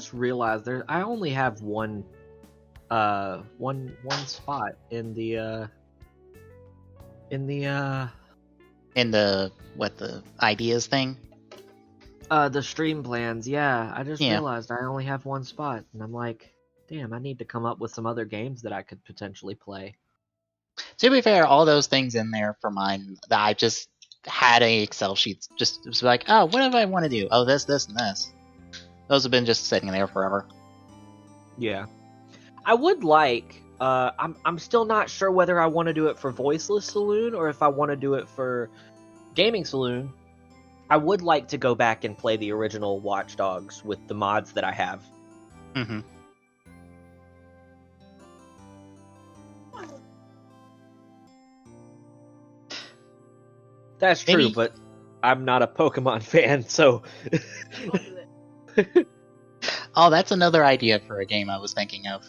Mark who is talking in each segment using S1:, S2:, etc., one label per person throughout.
S1: just realized I only have one spot in the
S2: the ideas thing.
S1: The stream plans. Yeah, I just
S2: Yeah.
S1: realized I only have one spot, and I'm like, damn, I need to come up with some other games that I could potentially play.
S2: To be fair, all those things in there for mine, that I just had a Excel sheet. Just it was like, oh, what do I want to do? Oh, this, and this. Those have been just sitting there forever.
S1: Yeah, I would like. I'm still not sure whether I want to do it for Voiceless Saloon or if I want to do it for Gaming Saloon. I would like to go back and play the original Watch Dogs with the mods that I have.
S2: Mm-hmm.
S1: That's true,
S2: Maybe.
S1: but I'm not a Pokemon fan, so...
S2: Oh, that's another idea for a game I was thinking of.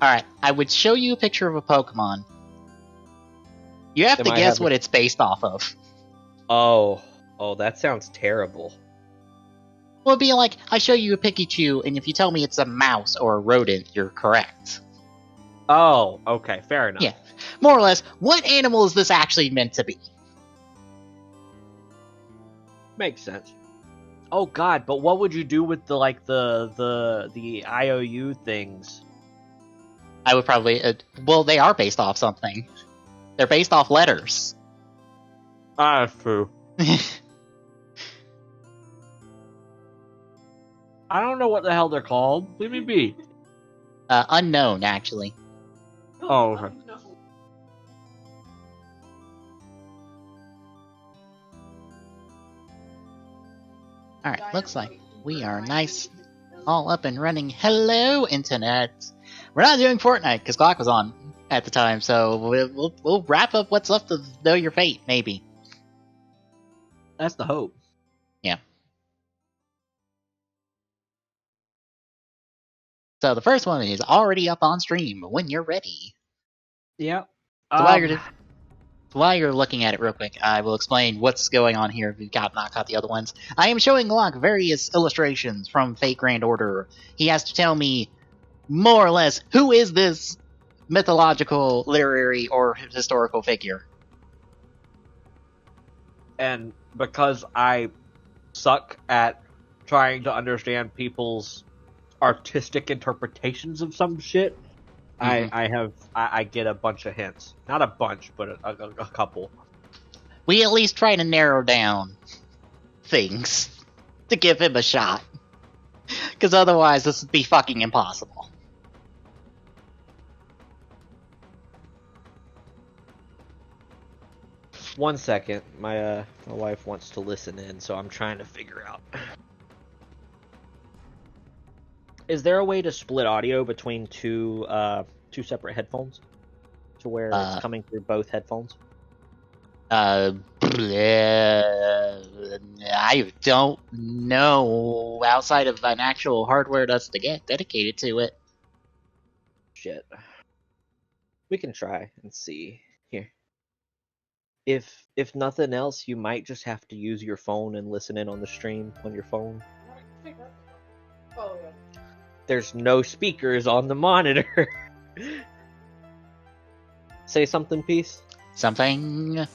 S2: Alright, I would show you a picture of a Pokemon. You have to guess what it's based off of.
S1: Oh, that sounds terrible.
S2: Well, it'd be like, I show you a Pikachu, and if you tell me it's a mouse or a rodent, you're correct.
S1: Oh, okay, fair enough.
S2: Yeah. More or less, what animal is this actually meant to be?
S1: Makes sense. Oh god, but what would you do with the IOU things?
S2: I would probably... well, they are based off something. They're based off letters.
S1: Ah, true. I don't know what the hell they're called. Leave me be.
S2: Unknown, actually.
S1: Oh, okay.
S2: Alright, looks like we are nice, all up and running. Hello, Internet! We're not doing Fortnite, because Clock was on at the time, so we'll wrap up what's left of Know Your Fate, maybe.
S1: That's the hope.
S2: Yeah. So the first one is already up on stream when you're ready.
S1: Yep.
S2: So while you're looking at it real quick, I will explain what's going on here if you've not caught the other ones. I am showing Locke various illustrations from Fate Grand Order. He has to tell me, more or less, who is this mythological, literary, or historical figure.
S1: And because I suck at trying to understand people's artistic interpretations of some shit, I get a bunch of hints. Not a bunch, but a couple.
S2: We at least try to narrow down things to give him a shot. Because otherwise this would be fucking impossible.
S1: One second. My wife wants to listen in, so I'm trying to figure out. Is there a way to split audio between two separate headphones? To where it's coming through both headphones?
S2: I don't know outside of an actual hardware that's to get dedicated to it.
S1: Shit. We can try and see. Here. If nothing else, you might just have to use your phone and listen in on the stream on your phone.
S3: Oh, yeah.
S1: There's no speakers on the monitor. Say something, Peace.
S2: Something.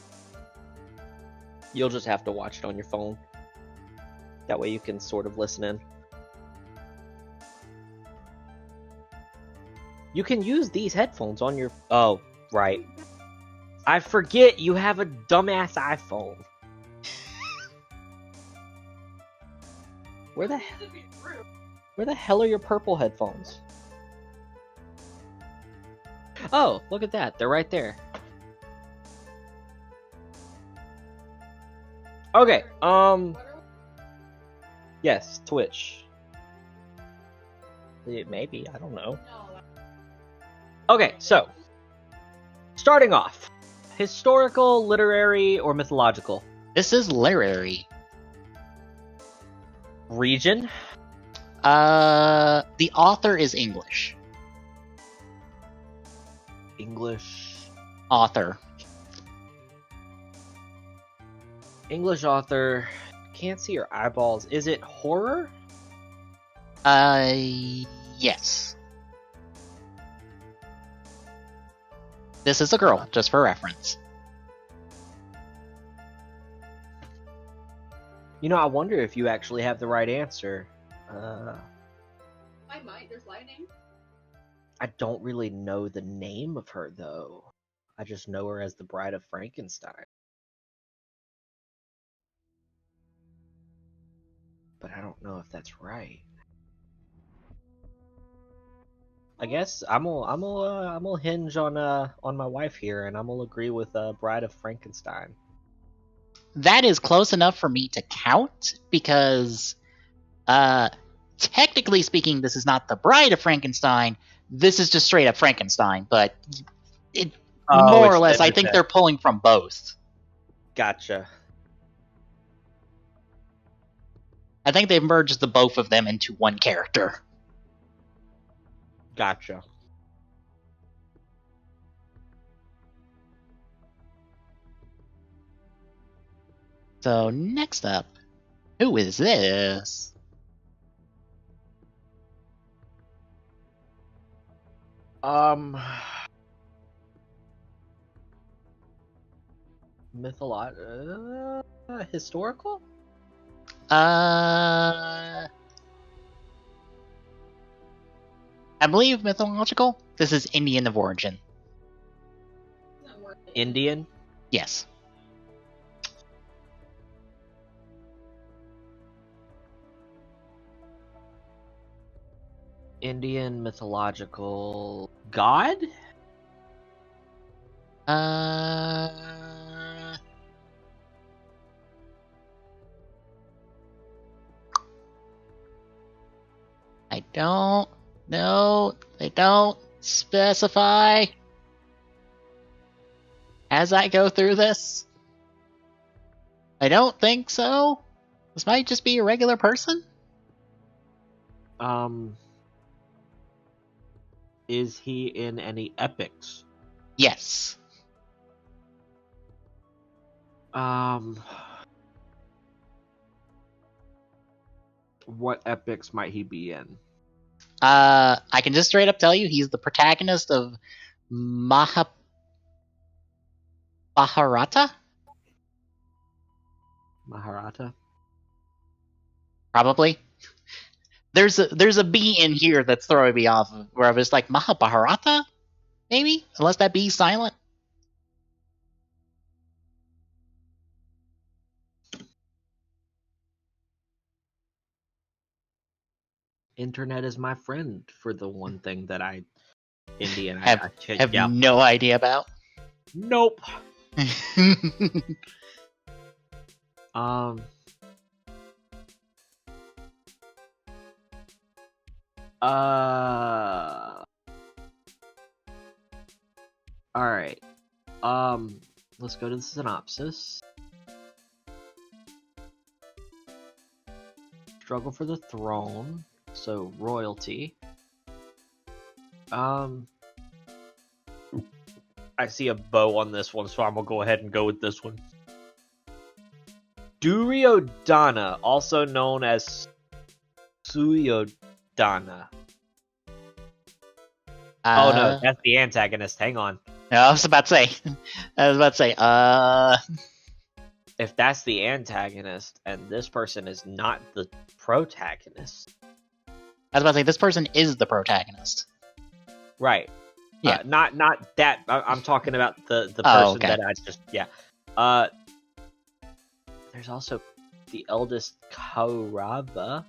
S1: You'll just have to watch it on your phone. That way you can sort of listen in. You can use these headphones on your... Oh, right. I forget you have a dumbass iPhone. Where the hell are your purple headphones? Oh, look at that. They're right there. Okay, yes, Twitch. Maybe, I don't know. Okay, so, starting off. Historical, literary, or mythological?
S2: This is literary.
S1: Region?
S2: The author is English.
S1: English.
S2: Author.
S1: English author. Can't see your eyeballs. Is it horror?
S2: Yes. This is a girl, just for reference.
S1: You know, I wonder if you actually have the right answer.
S3: I might. There's lightning.
S1: I don't really know the name of her, though. I just know her as the Bride of Frankenstein. But I don't know if that's right. I guess I'm gonna hinge on my wife here, and I'm gonna agree with Bride of Frankenstein.
S2: That is close enough for me to count, because technically speaking, this is not the Bride of Frankenstein. This is just straight up Frankenstein, but more or less, I think they're pulling from both.
S1: Gotcha.
S2: I think they've merged the both of them into one character.
S1: Gotcha.
S2: So next up, who is this?
S1: Historical?
S2: I believe mythological. This is Indian of origin.
S1: Indian?
S2: Yes.
S1: Indian mythological god?
S2: I don't know. They don't specify as I go through this. I don't think so. This might just be a regular person.
S1: Is he in any epics?
S2: Yes.
S1: What epics might he be in?
S2: I can just straight up tell you he's the protagonist of Mahabharata?
S1: Maharata?
S2: Probably. There's a B in here that's throwing me off, where I was like, Mahabharata? Maybe? Unless that B's silent.
S1: Internet is my friend for the one thing that Indian.
S2: Have no idea about.
S1: Nope. All right. Let's go to the synopsis. Struggle for the throne, so royalty. I see a bow on this one, so I'm gonna go ahead and go with this one. Duryodhana, also known as Suyodhana. Oh no, that's the antagonist. Hang on.
S2: No, I was about to say.
S1: If that's the antagonist, and this person is not the protagonist.
S2: I was about to say, this person is the protagonist.
S1: Right.
S2: Yeah.
S1: Not that. I'm talking about the person
S2: okay.
S1: that I just. Yeah. There's also the eldest Kaurava.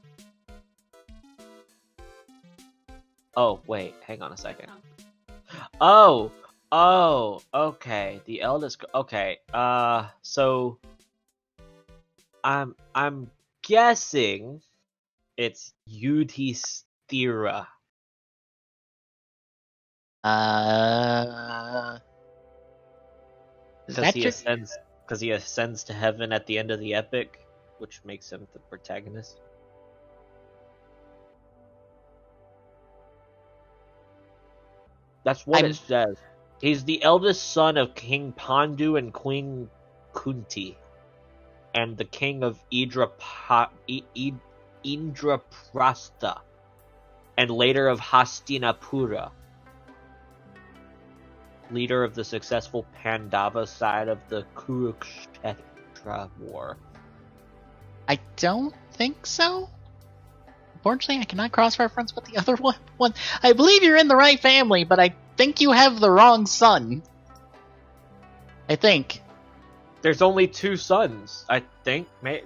S1: Oh, wait. Hang on a second. Oh, okay. The eldest. Okay. So I'm guessing it's Yudhishthira. Because he ascends to heaven at the end of the epic, which makes him the protagonist. That's what it says. He's the eldest son of King Pandu and Queen Kunti, and the king of Indraprastha. and later of Hastinapura, leader of the successful Pandava side of the Kurukshetra War.
S2: I don't think so. Unfortunately, I cannot cross-reference with the other one. I believe you're in the right family, but I think you have the wrong son. I think.
S1: There's only 2 sons, I think.
S2: What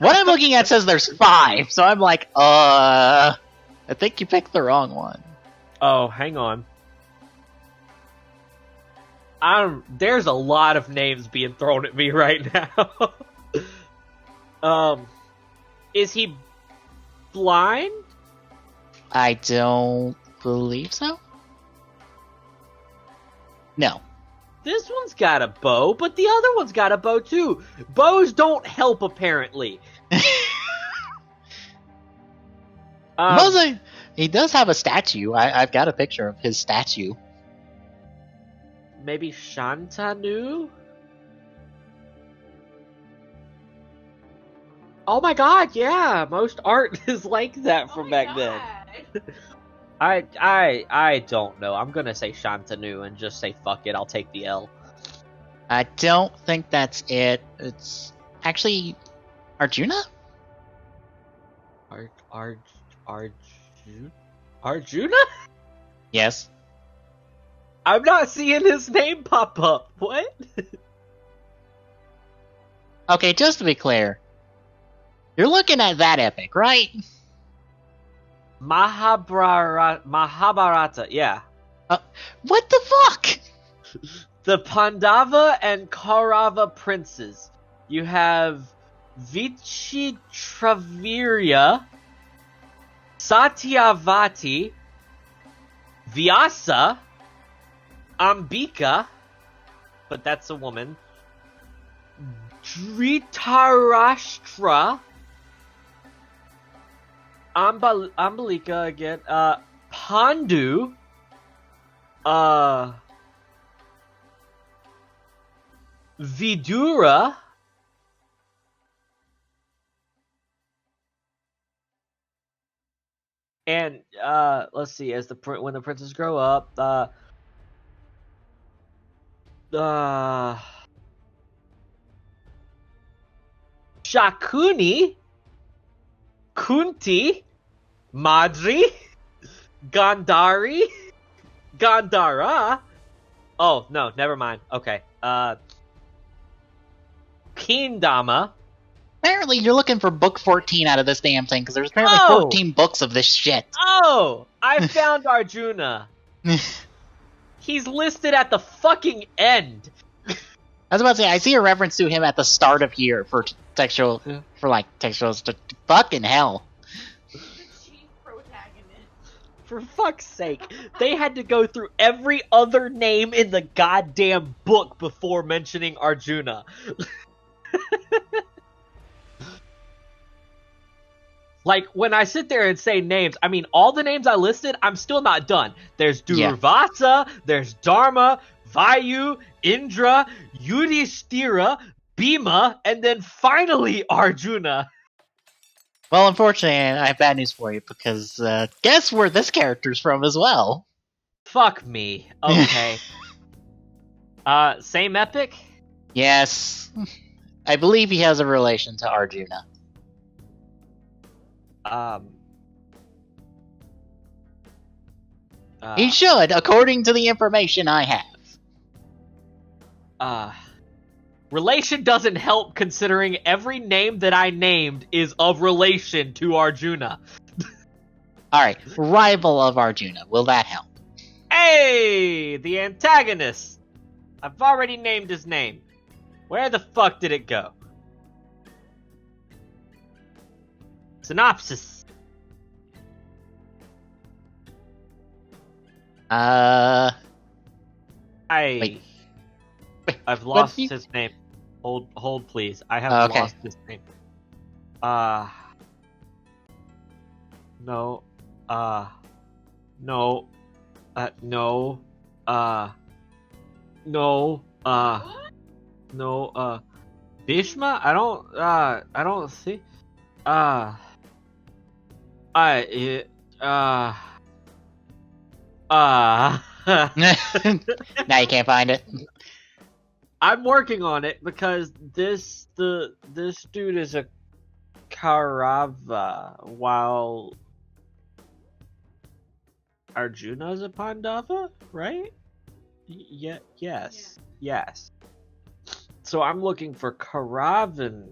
S2: I'm looking at says there's 5, so I'm like, I think you picked the wrong one.
S1: Oh, hang on. There's a lot of names being thrown at me right now. Is he blind?
S2: I don't believe so. No.
S1: This one's got a bow, but the other one's got a bow too. Bows don't help, apparently.
S2: He does have a statue. I've got a picture of his statue.
S1: Maybe Shantanu? Oh my god, yeah! Most art is like that from back then. I don't know. I'm gonna say Shantanu and just say fuck it, I'll take the L.
S2: I don't think that's it. It's actually Arjuna?
S1: Arjuna?
S2: Yes.
S1: I'm not seeing his name pop up. What?
S2: Okay, just to be clear, you're looking at that epic, right?
S1: Mahabharata, yeah.
S2: What the fuck?
S1: The Pandava and Kaurava princes. You have Vichitravirya, Satyavati, Vyasa, Ambika, but that's a woman, Dhritarashtra, Ambalika again, Pandu, Vidura, and let's see, when the princes grow up, Shakuni, Kunti, Madri, Gandhari, Gandhara. Oh no, never mind. Okay. Kindama.
S2: Apparently, you're looking for book 14 out of this damn thing, because there's apparently 14 books of this shit.
S1: Oh! I found Arjuna. He's listed at the fucking end.
S2: I was about to say, I see a reference to him at the start of here for textuals. Fucking hell.
S3: The chief protagonist.
S1: For fuck's sake, they had to go through every other name in the goddamn book before mentioning Arjuna. Like, when I sit there and say names, I mean, all the names I listed, I'm still not done. There's Durvasa, there's Dharma, Vayu, Indra, Yudhishthira, Bhima, and then finally Arjuna.
S2: Well, unfortunately, I have bad news for you, because guess where this character's from as well?
S1: Fuck me. Okay. Same epic?
S2: Yes. I believe he has a relation to Arjuna. He should, according to the information I have.
S1: Relation doesn't help, considering every name that I named is of relation to Arjuna.
S2: Alright, rival of Arjuna. Will that help?
S1: Hey! The antagonist! I've already named his name. Where the fuck did it go? Synopsis.
S2: Wait.
S1: I've lost his name. Hold, please. I have lost his name. No. No. No. No. Bhishma? I don't see. It, now
S2: Now you can't find it.
S1: I'm working on it because this dude is a Karava, while Arjuna's a Pandava, right? Yes. So I'm looking for Karavan.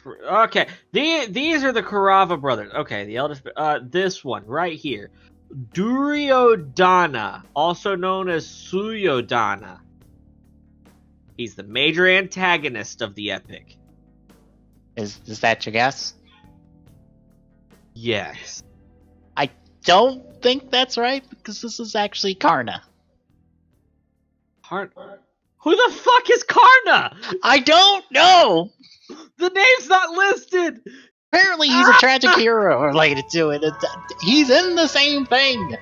S1: Okay, these are the Karava brothers. Okay, the eldest. This one right here, Duryodhana, also known as Suyodhana. He's the major antagonist of the epic.
S2: Is that your guess?
S1: Yes.
S2: I don't think that's right, because this is actually Karna.
S1: Who the fuck is Karna?
S2: I don't know!
S1: The name's not listed!
S2: Apparently he's a tragic hero related to it. He's in the same thing!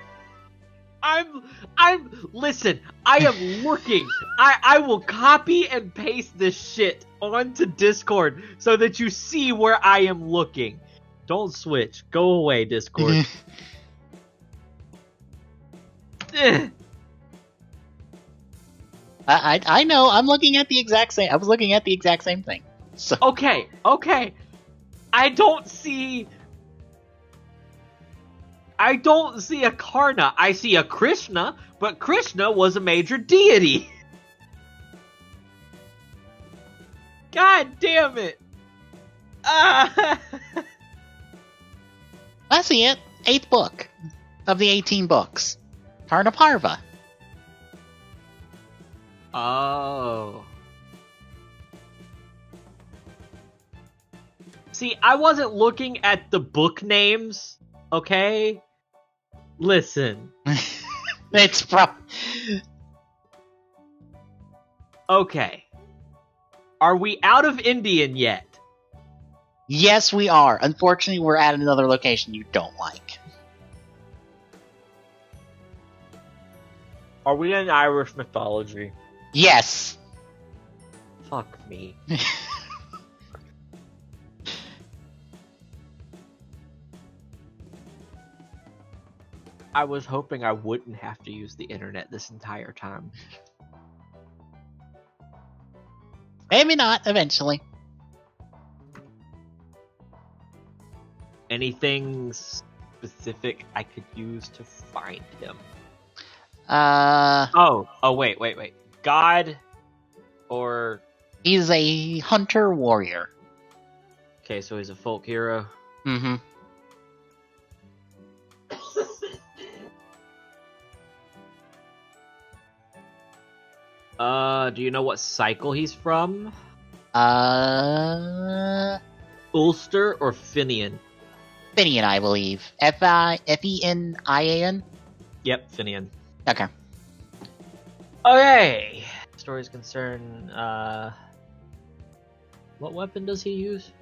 S1: Listen, I am looking. I will copy and paste this shit onto Discord so that you see where I am looking. Don't switch. Go away, Discord.
S2: I know, I'm looking at the exact same, I was looking at the exact same thing. So.
S1: Okay. I don't see a Karna. I see a Krishna, but Krishna was a major deity. God damn it.
S2: I see it. 8th book of the 18 books. Karna Parva.
S1: Oh. See, I wasn't looking at the book names, okay? Listen.
S2: It's from...
S1: Okay. Are we out of Indian yet?
S2: Yes, we are. Unfortunately, we're at another location you don't like.
S1: Are we in Irish mythology?
S2: Yes.
S1: Fuck me. I was hoping I wouldn't have to use the internet this entire time.
S2: Maybe not, eventually.
S1: Anything specific I could use to find him? Oh, wait. God or...
S2: He's a hunter warrior.
S1: Okay, so he's a folk hero.
S2: Mm-hmm.
S1: Do you know what cycle he's from? Ulster or Finian?
S2: Finian, I believe. Fenian?
S1: Yep, Finian.
S2: Okay.
S1: Okay. Stories concern, what weapon does he use?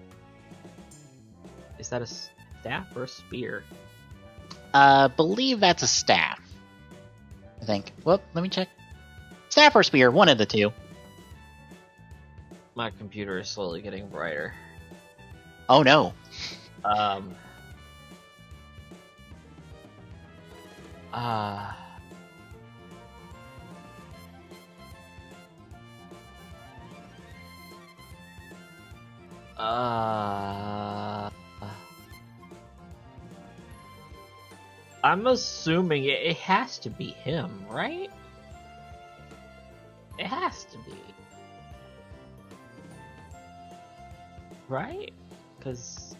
S1: Is that a staff or a spear?
S2: Believe that's a staff. I think. Well, let me check. Staff or spear, one of the two.
S1: My computer is slowly getting brighter.
S2: Oh no.
S1: I'm assuming it has to be him, right? It has to be. Right? Because...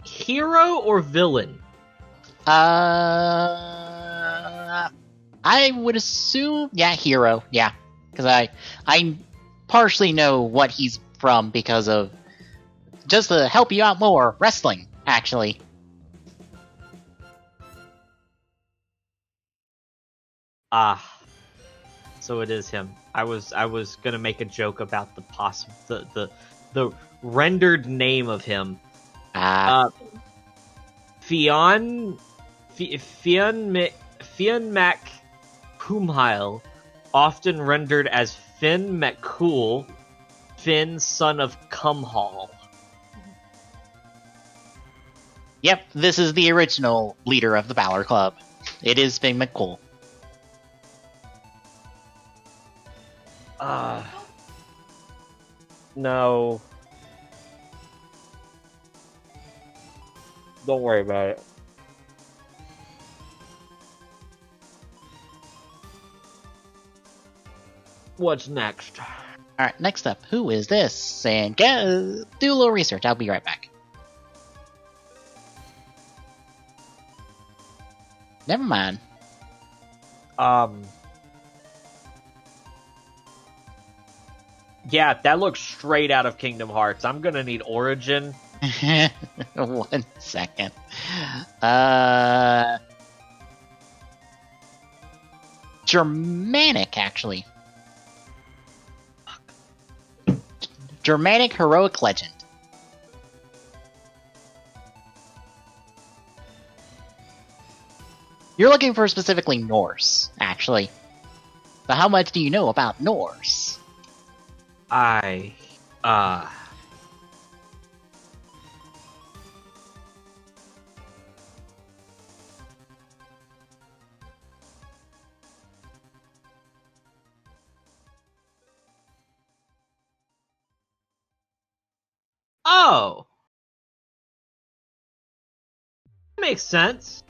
S1: hero or villain?
S2: I would assume, hero, yeah. Because I partially know what he's from because of, just to help you out more, wrestling, actually.
S1: So it is him. I was gonna make a joke about the rendered name of him. Fionn Fionn Mac Cumhail, often rendered as Finn MacCool, Finn, son of Cumhall.
S2: Yep, this is the original leader of the Valor Club. It is Finn McCool.
S1: No. Don't worry about it. What's next?
S2: Alright, next up, who is this? And do a little research, I'll be right back. Never mind.
S1: Yeah, that looks straight out of Kingdom Hearts. I'm gonna need Origin.
S2: 1 second. Germanic, actually. Germanic heroic legend. You're looking for specifically Norse, actually. But how much do you know about Norse?
S1: Oh! That makes sense.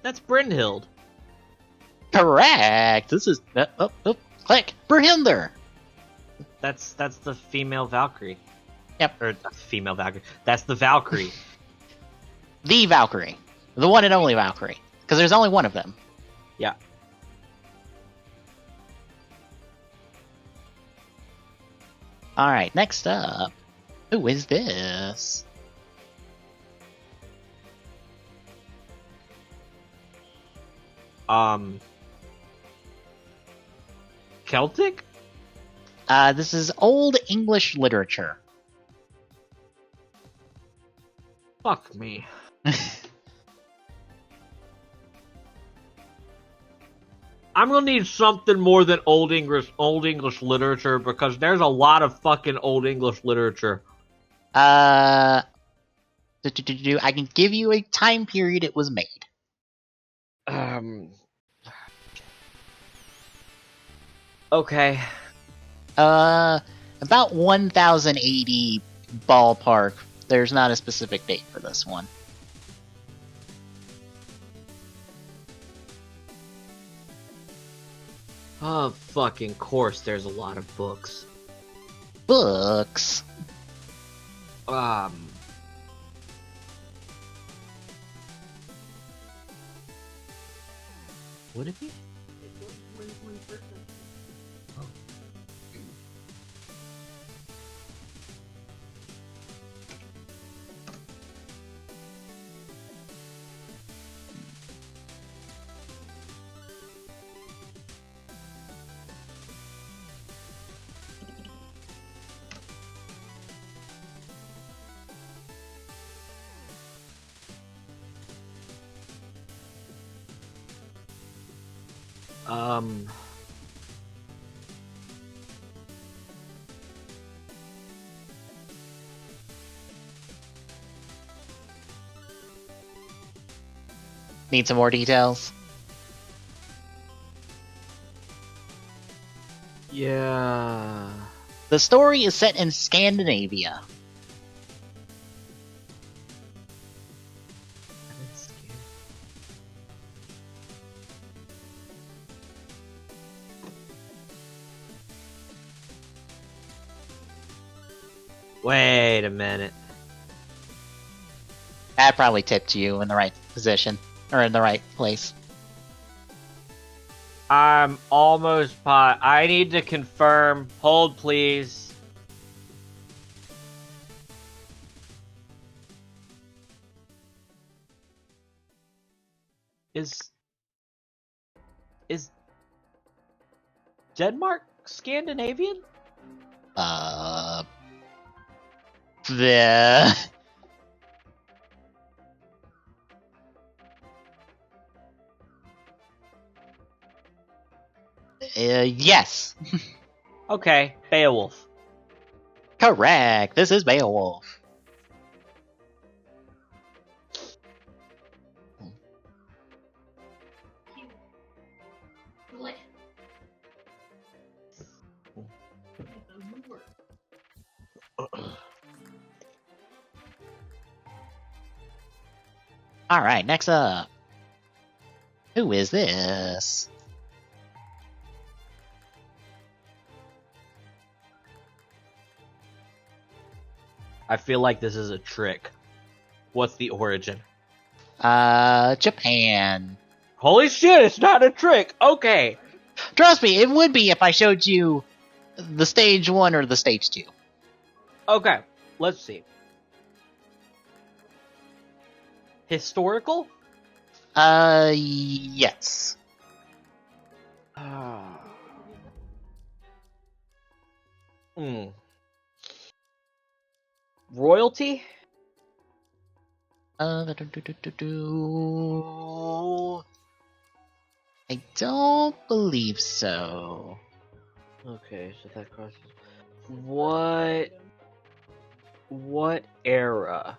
S1: That's Brynhild.
S2: Correct! This is... click! Brynhildr!
S1: That's the female Valkyrie.
S2: Yep.
S1: Or female Valkyrie. That's the Valkyrie.
S2: The Valkyrie. The one and only Valkyrie. Because there's only one of them.
S1: Yeah.
S2: Alright, next up. Who is this?
S1: Celtic?
S2: This is Old English literature.
S1: Fuck me. I'm gonna need something more than Old English literature, because there's a lot of fucking Old English literature.
S2: I can give you a time period it was made.
S1: Okay.
S2: About 1080 ballpark. There's not a specific date for this one.
S1: Oh, fucking course, there's a lot of books.
S2: Books?
S1: Would it be?
S2: Need some more details?
S1: Yeah.
S2: The story is set in Scandinavia.
S1: Wait a minute.
S2: That probably tipped you in the right position. Or in the right place.
S1: I'm almost I need to confirm. Hold, please. Is Denmark Scandinavian?
S2: Yes.
S1: Okay, Beowulf.
S2: Correct. This is Beowulf.
S3: What?
S2: Alright, next up. Who is this?
S1: I feel like this is a trick. What's the origin?
S2: Japan.
S1: Holy shit, it's not a trick! Okay.
S2: Trust me, it would be if I showed you the stage 1 or the stage 2.
S1: Okay, let's see. Historical?
S2: Yes.
S1: Royalty?
S2: I don't believe so.
S1: Okay, so that crosses. What era?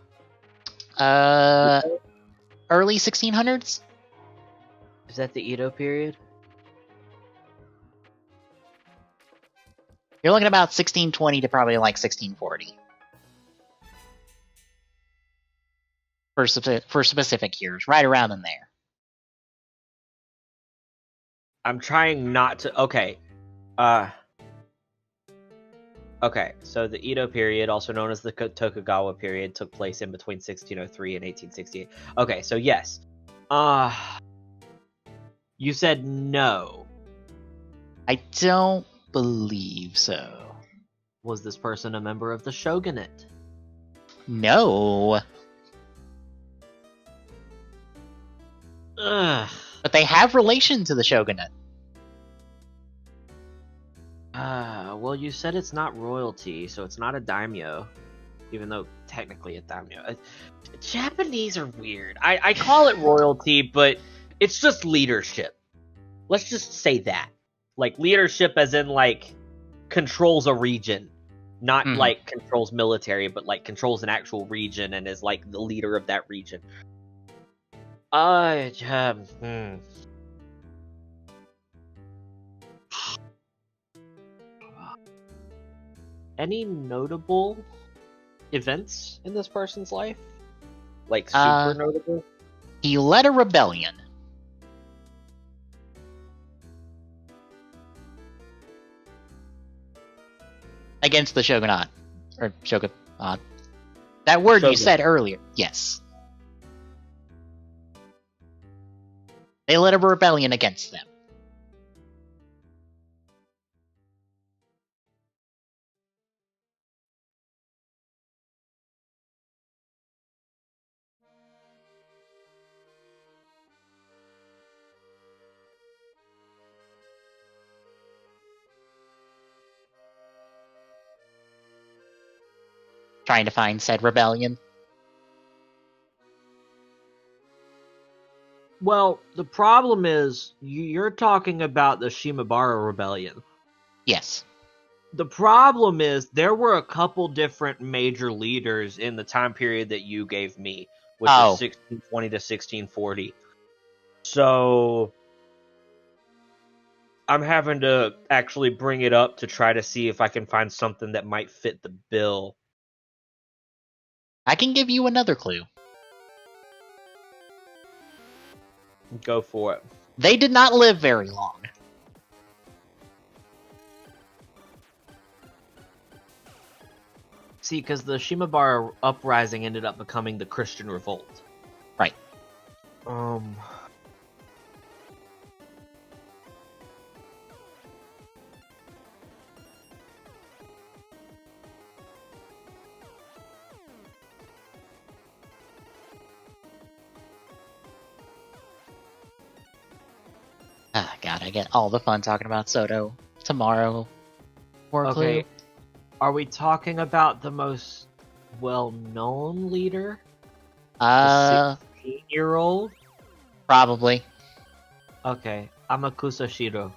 S2: Early 1600s?
S1: Is that the Edo period?
S2: You're looking about 1620 to probably like 1640. For specific years, right around in there.
S1: I'm trying not to. Okay. Okay, so the Edo period, also known as the Tokugawa period, took place in between 1603 and 1868. Okay, so yes. You said no.
S2: I don't believe so.
S1: Was this person a member of the shogunate?
S2: No.
S1: Ugh.
S2: But they have relation to the shogunate.
S1: Well, you said it's not royalty, so it's not a daimyo. Even though technically a daimyo. Japanese are weird. I call it royalty, but it's just leadership. Let's just say that. Like, leadership as in, like, controls a region. Not, like, controls military, but, like, controls an actual region and is, like, the leader of that region. Any notable events in this person's life? Like, super notable?
S2: He led a rebellion. Against the shogunate. Or shogunate. That word
S1: Shogun.
S2: you said earlier. Yes. They led a rebellion against them. Trying to find said rebellion.
S1: Well, the problem is, you're talking about the Shimabara Rebellion.
S2: Yes.
S1: The problem is, there were a couple different major leaders in the time period that you gave me, which is 1620 to 1640. So, I'm having to actually bring it up to try to see if I can find something that might fit the bill.
S2: I can give you another clue.
S1: Go for it.
S2: They did not live very long.
S1: See, because the Shimabara uprising ended up becoming the Christian Revolt.
S2: Right. Ah, God, I get all the fun talking about Soto tomorrow. More
S1: Okay.
S2: clue.
S1: Are we talking about the most well-known leader?
S2: Uh,
S1: 16-year-old?
S2: probably.
S1: Okay, I'm a Kusashiro.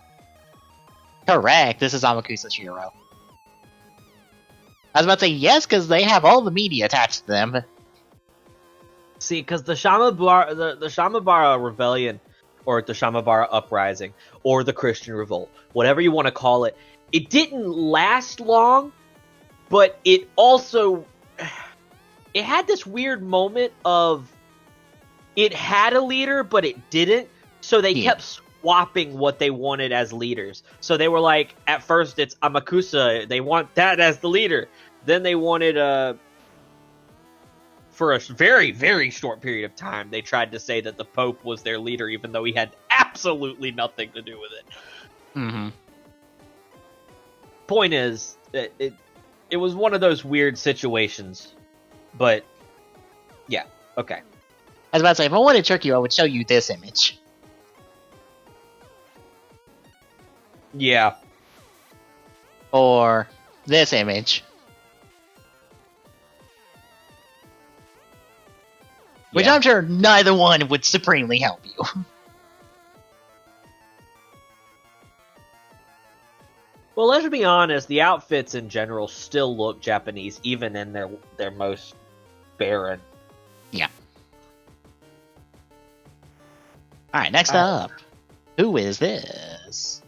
S2: Correct. This is Amakusa Shiro. I was about to say yes, because they have all the media attached to them.
S1: See, because the Shamabara Rebellion, or the Shamabara Uprising, or the Christian Revolt, whatever you want to call it, it didn't last long, but it also... It had this weird moment of... It had a leader, but it didn't, so they kept swapping what they wanted as leaders. So they were like, at first it's Amakusa, they want that as the leader. Then they wanted for a very, very short period of time, they tried to say that the Pope was their leader, even though he had absolutely nothing to do with it.
S2: Mm-hmm.
S1: Point is, it was one of those weird situations. But, yeah, okay.
S2: I was about to say, if I wanted to trick you, I would show you this image.
S1: Yeah.
S2: Or this image. Which I'm sure neither one would supremely help you.
S1: Well, let's be honest, the outfits in general still look Japanese, even in their most barren.
S2: Yeah. Alright, next up. Who is this?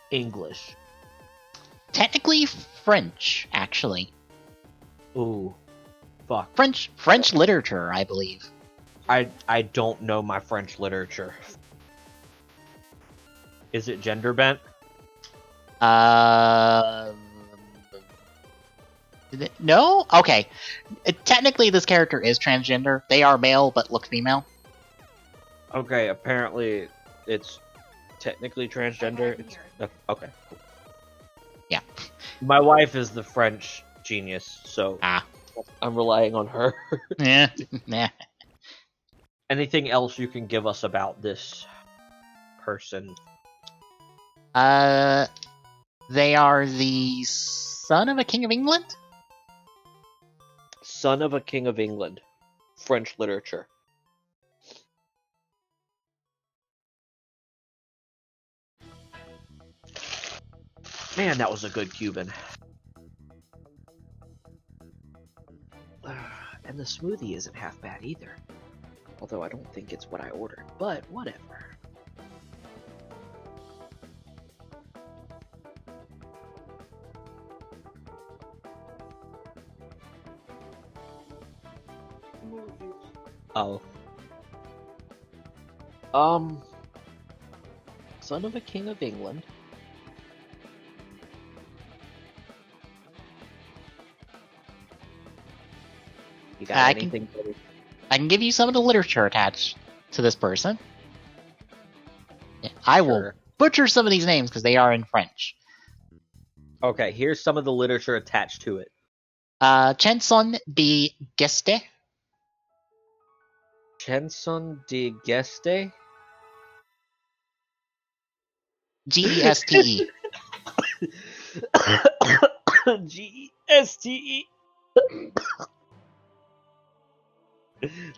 S1: English.
S2: Technically French, actually.
S1: Ooh. Fuck.
S2: French literature, I believe.
S1: I don't know my French literature. Is it gender bent?
S2: No? Okay. Technically, this character is transgender. They are male, but look female.
S1: Okay, apparently it's technically transgender. Okay, cool.
S2: Yeah.
S1: My wife is the French genius, so I'm relying on her.
S2: Yeah. Nah.
S1: Anything else you can give us about this person?
S2: They are the son of a king of England?
S1: Son of a king of England. French literature. Man, that was a good Cuban. And the smoothie isn't half bad either. Although I don't think it's what I ordered, but whatever. Oh. Son of a king of England. You got anything?
S2: I can give you some of the literature attached to this person. I will butcher some of these names because they are in French.
S1: Okay, here's some of the literature attached to it.
S2: Chanson de Geste.
S1: Chanson de Geste?
S2: Geste.
S1: Geste.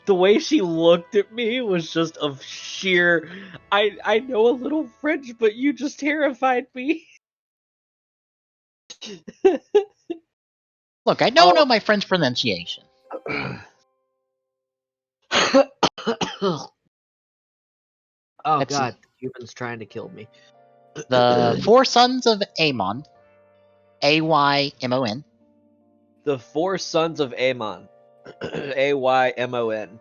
S1: The way she looked at me was just of sheer... I know a little French, but you just terrified me.
S2: Look, I don't know my French pronunciation.
S1: Oh
S2: Let's
S1: god,
S2: see.
S1: the Cuban's trying to kill me.
S2: The Four Sons of Aemon. Aymon.
S1: The Four Sons of Aemon. Aymon.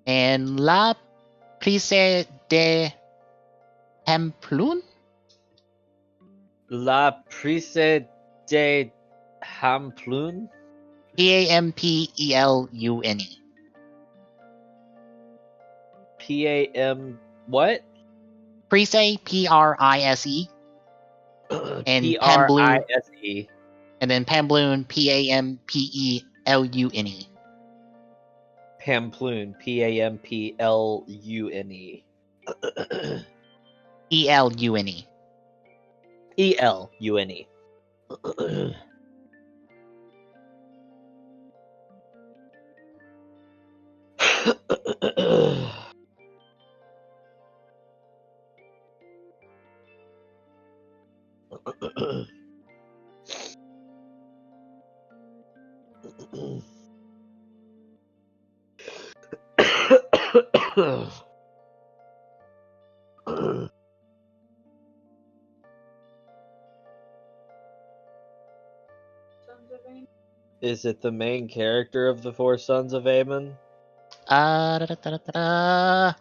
S2: And La Prise de Pamplune?
S1: La Prise de Pamplune?
S2: Pampelune.
S1: P-A-M... what?
S2: Prise, Prise. And Pamplune.
S1: P-R-I-S-E.
S2: And then Pamplune, Pampelune.
S1: Pamplune. Pamplune.
S2: Elune.
S1: Elune.
S3: Sons of Aim.
S1: Is it the main character of the Four Sons of Aemon?
S2: Da-da-da-da-da.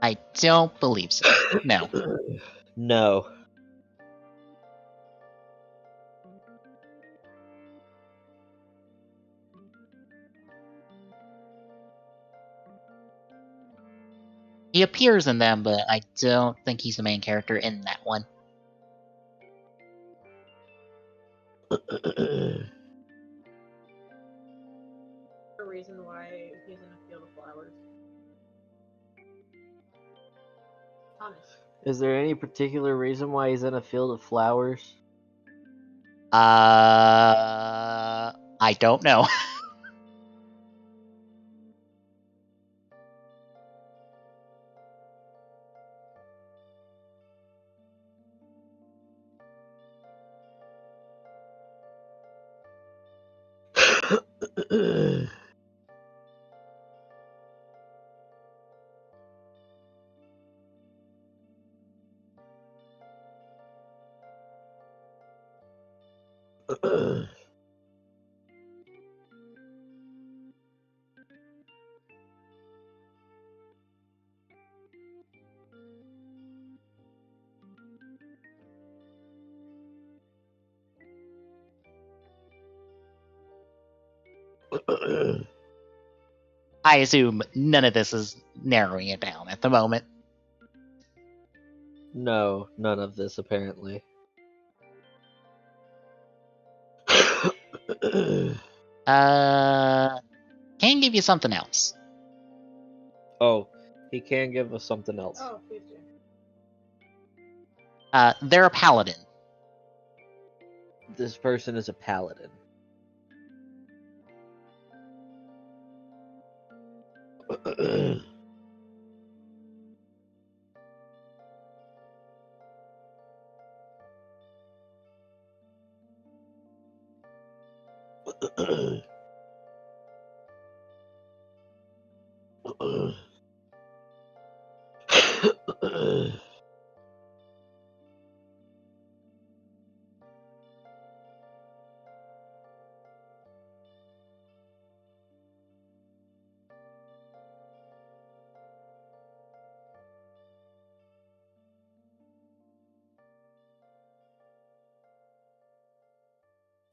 S2: I don't believe so. No.
S1: No.
S2: He appears in them, but I don't think he's the main character in that one.
S3: The reason why he's in a field of flowers. Thomas.
S1: Is there any particular reason why he's in a field of flowers?
S2: I don't know. I assume none of this is narrowing it down at the moment.
S1: No, none of this apparently.
S2: Can give you something else.
S1: Oh, he can give us something else.
S3: Oh, please do.
S2: They're a paladin.
S1: This person is a paladin.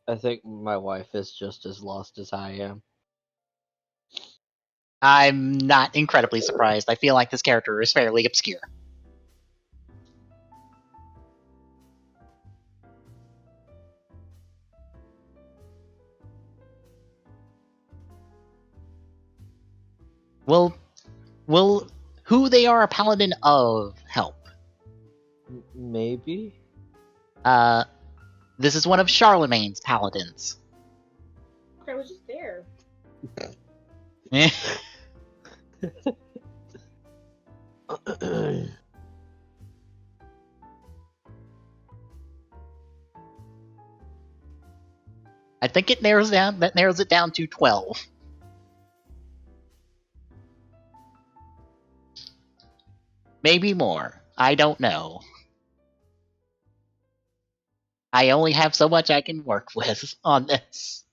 S1: I think my wife is just as lost as I am.
S2: I'm not incredibly surprised. I feel like this character is fairly obscure. Will who they are a paladin of help?
S1: Maybe?
S2: This is one of Charlemagne's paladins.
S3: Okay, I was just there.
S2: I think it narrows it down to 12. Maybe more. I don't know. I only have so much I can work with on this.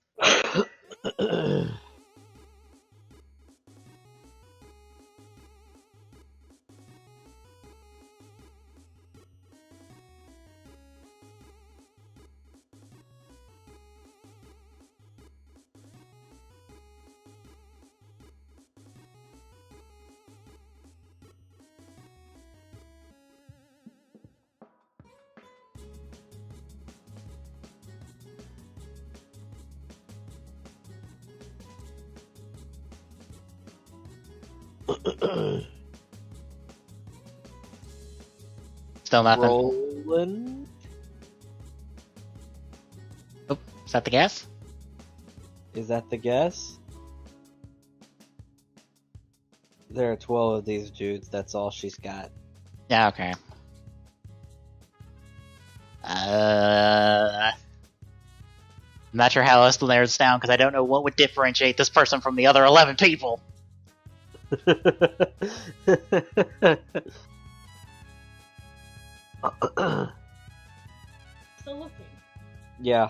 S2: Still nothing.
S1: Roland?
S2: Oh, is that the guess?
S1: Is that the guess? There are 12 of these dudes, that's all she's got.
S2: Yeah, okay. I'm not sure how else to narrow this down because I don't know what would differentiate this person from the other 11 people.
S3: Still looking.
S1: Yeah.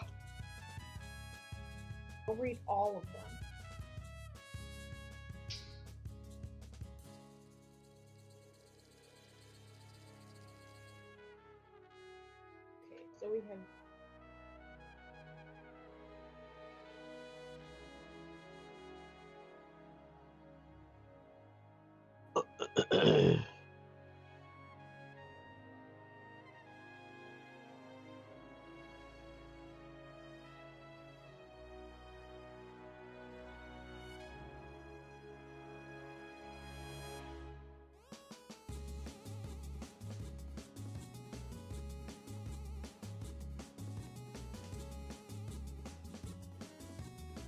S3: I'll read all of them. Okay, so we have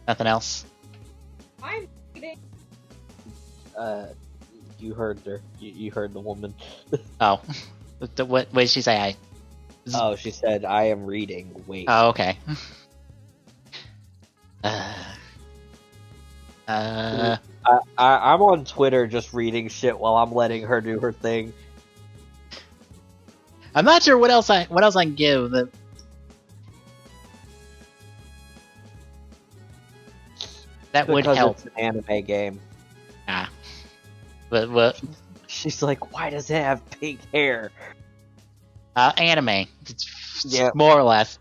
S2: Nothing else.
S3: I'm reading.
S1: You heard her. You heard the woman.
S2: Oh. What did she say?
S1: Oh, she said, I am reading. Wait.
S2: Oh, okay.
S1: I'm on Twitter just reading shit while I'm letting her do her thing.
S2: I'm not sure what else I can give. That would
S1: Because
S2: help.
S1: it's an anime game.
S2: Ah. But what?
S1: She's like, why does it have pink hair?
S2: Anime. It's
S1: Yeah.
S2: more or less.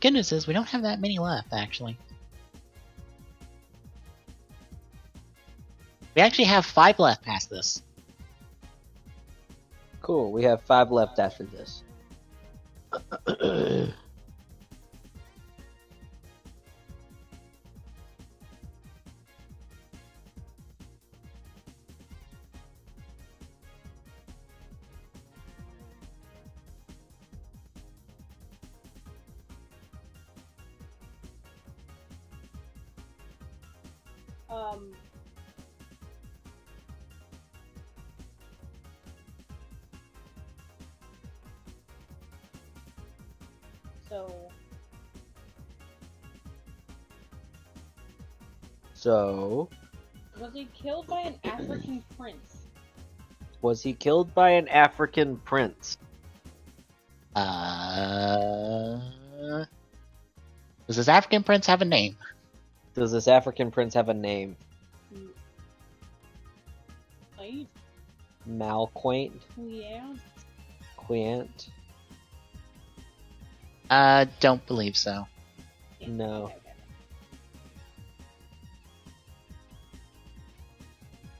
S2: Good news is we don't have that many left, actually. We actually have 5 left past this.
S1: Cool, we have 5 left after this. So,
S3: Was he killed by an African prince?
S1: was he killed by an African prince?
S2: Does this African prince have a name?
S1: Does this African prince have a name?
S3: Wait.
S1: Malquaint?
S3: Yeah.
S1: Quant?
S2: Don't believe so.
S1: No.
S3: Okay.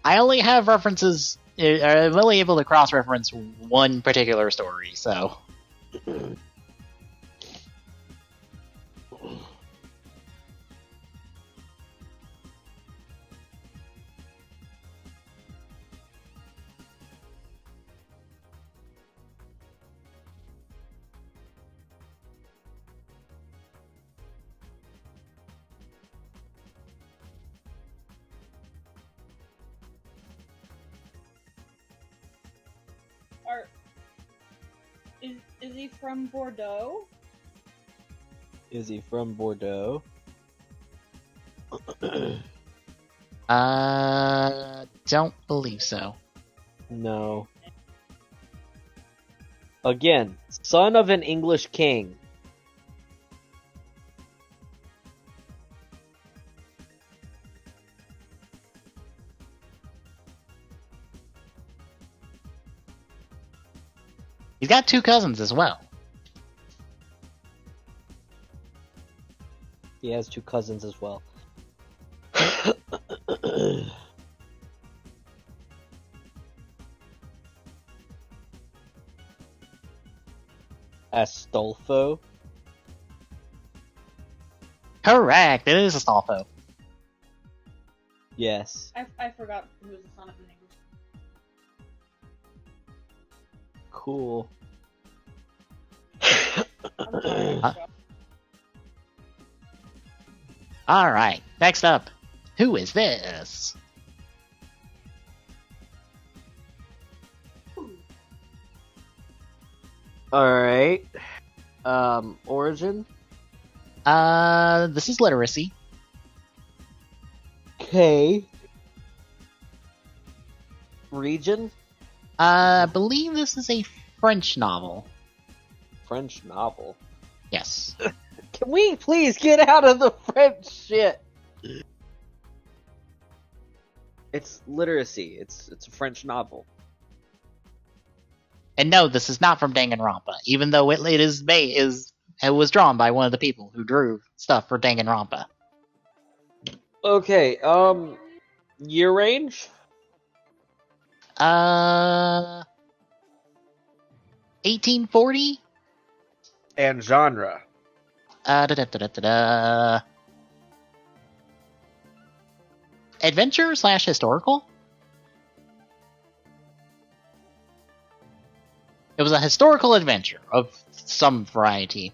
S2: I only have references. I'm only able to cross-reference one particular story, so.
S3: Is he from Bordeaux?
S1: Is he from Bordeaux?
S2: Don't believe so.
S1: No. Again, son of an English king.
S2: He's got 2 cousins as well.
S1: He has 2 cousins as well. Astolfo.
S2: Correct. It is Astolfo.
S1: Yes.
S3: I forgot who was the son of the name.
S1: Cool.
S3: I'm sorry.
S2: Huh? All right. Next up, who is this?
S1: Alright. Origin?
S2: This is literacy.
S1: Okay. Region?
S2: I believe this is a French novel.
S1: French novel.
S2: Yes.
S1: Can we please get out of the French shit? It's literacy. It's a French novel.
S2: And no, this is not from Danganronpa, even though it was drawn by one of the people who drew stuff for Danganronpa.
S1: Okay, year range?
S2: 1840?
S1: And genre.
S2: Adventure / historical? It was a historical adventure of some variety.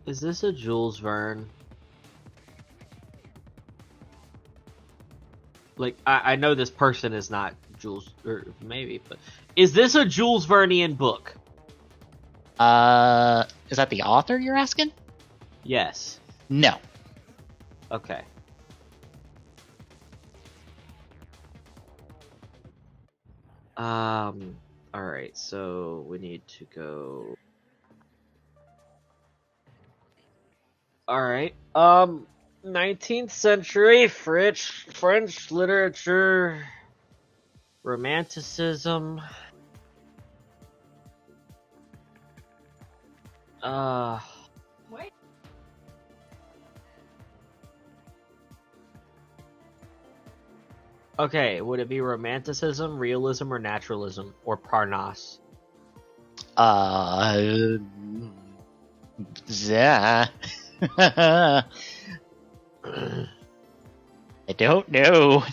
S1: Is this a Jules Verne? Like, I know this person is not Jules, or maybe, but is this a Jules Vernean book?
S2: Is that the author you're asking?
S1: Yes.
S2: No.
S1: Okay. Alright, so we need to go. Alright, 19th century French literature, Romanticism.
S3: Wait.
S1: Okay, would it be Romanticism, Realism, or Naturalism, or Parnasse?
S2: Yeah. I don't know.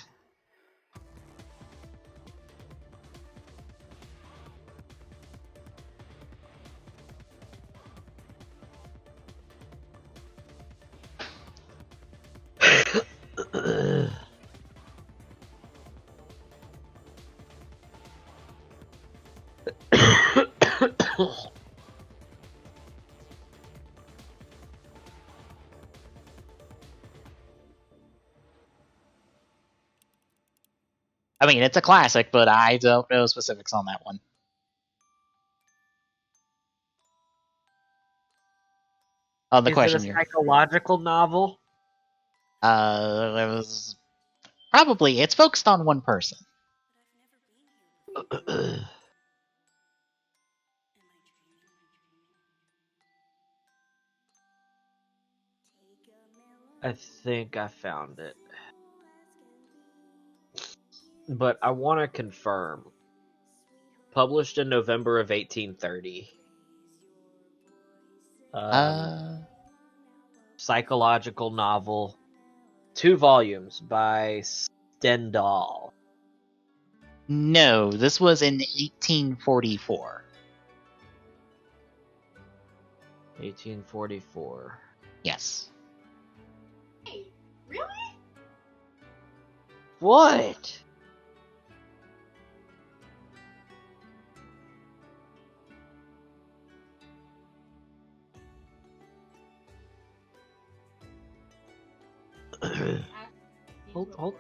S2: I mean, it's a classic, but I don't know specifics on that one. On the question
S1: Is it a
S2: here.
S1: psychological novel?
S2: It was probably, it's focused on one person.
S1: I think I found it. But I want to confirm. Published in November of 1830. Psychological novel. 2 volumes by Stendhal.
S2: No, this was in 1844.
S1: 1844.
S2: Yes.
S3: Hey, really?
S1: What? Hold.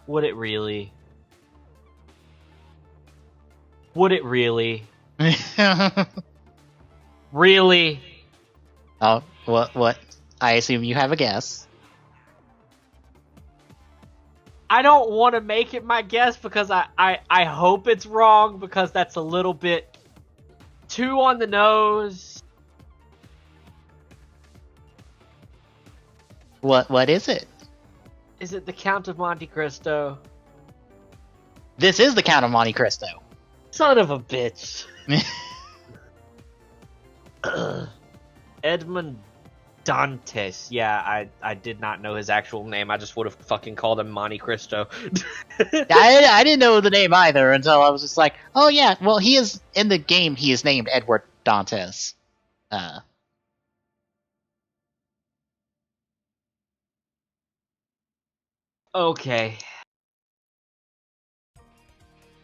S1: Would it really? Would it really? Really?
S2: Oh, what? I assume you have a guess.
S1: I don't want to make it my guess because I hope it's wrong because that's a little bit too on the nose.
S2: What is it?
S1: Is it the Count of Monte Cristo?
S2: This is the Count of Monte Cristo.
S1: Son of a bitch. Edmund Dantes. Yeah, I did not know his actual name. I just would have fucking called him Monte Cristo.
S2: I didn't know the name either until I was just like, oh yeah, well he is in the game. He is named Edward Dantes.
S1: Okay.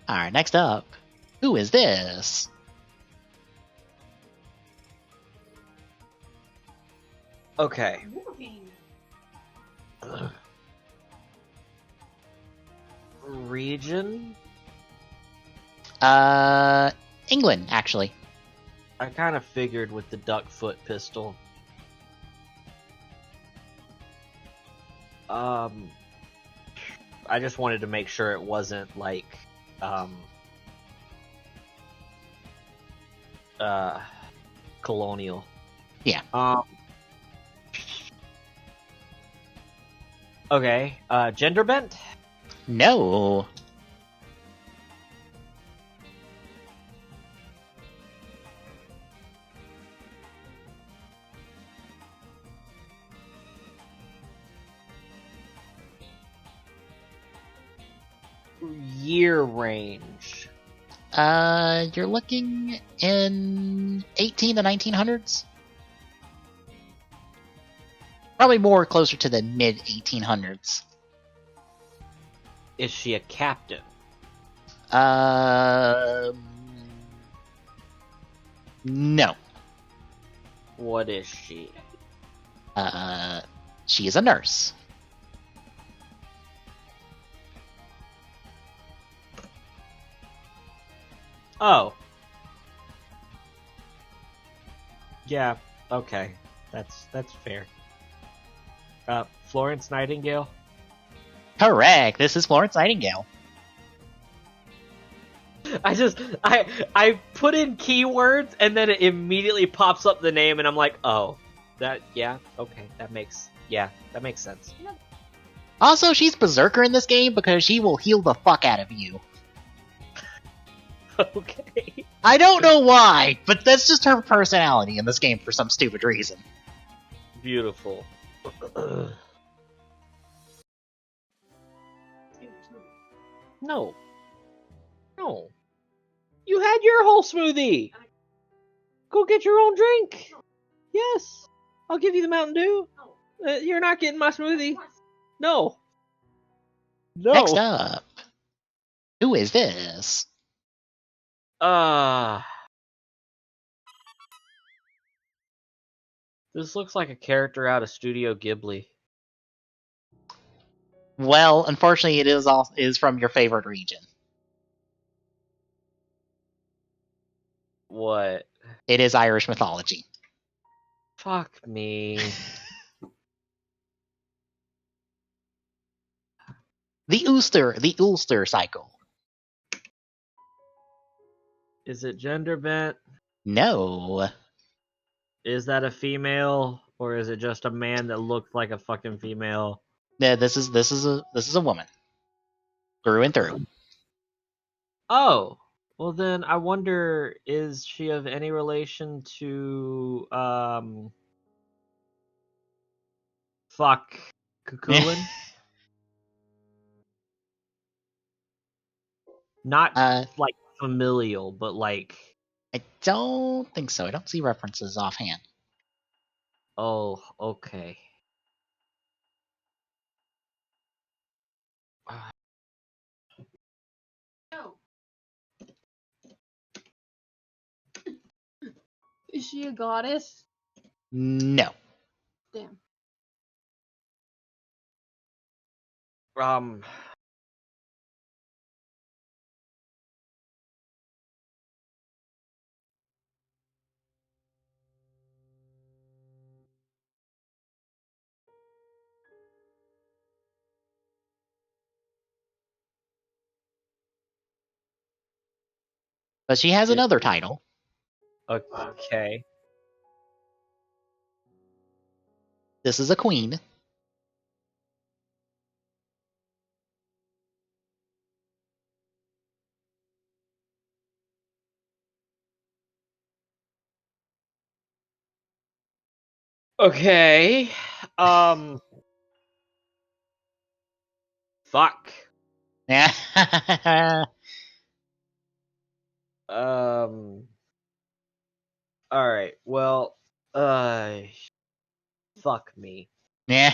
S2: All right, next up, who is this?
S1: Okay. Region?
S2: England, actually.
S1: I kind of figured with the duck foot pistol. I just wanted to make sure it wasn't like, colonial.
S2: Yeah.
S1: Okay. Gender bent?
S2: No.
S1: Year range.
S2: You're looking in 18 to 1900s. Probably more closer to the mid 1800s.
S1: Is she a captain?
S2: No.
S1: What is she?
S2: She is a nurse.
S1: Oh. Yeah, okay. That's fair. Florence Nightingale?
S2: Correct. This is Florence Nightingale.
S1: I put in keywords and then it immediately pops up the name and I'm like, oh, okay, that makes sense.
S2: Also, she's Berserker in this game because she will heal the fuck out of you.
S1: Okay.
S2: I don't know why, but that's just her personality in this game for some stupid reason.
S1: Beautiful. No. No. You had your whole smoothie! Go get your own drink! Yes! I'll give you the Mountain Dew! You're not getting my smoothie! No! No!
S2: Next up, who is this?
S1: This looks like a character out of Studio Ghibli.
S2: Well, unfortunately, it is from your favorite region.
S1: What?
S2: It is Irish mythology.
S1: Fuck me.
S2: The Ulster cycle.
S1: Is it gender bent?
S2: No.
S1: Is that a female, or is it just a man that looks like a fucking female?
S2: No, this is a woman. Through and through.
S1: Oh, well then I wonder, is she of any relation to fuck Cucullin? Not like familial, but like,
S2: I don't think so. I don't see references offhand.
S1: oh, okay.
S3: Is she a goddess?
S2: No.
S3: Damn.
S2: But she has another title.
S1: Okay.
S2: This is a queen.
S1: Okay. Fuck. All right. Well, fuck me. Is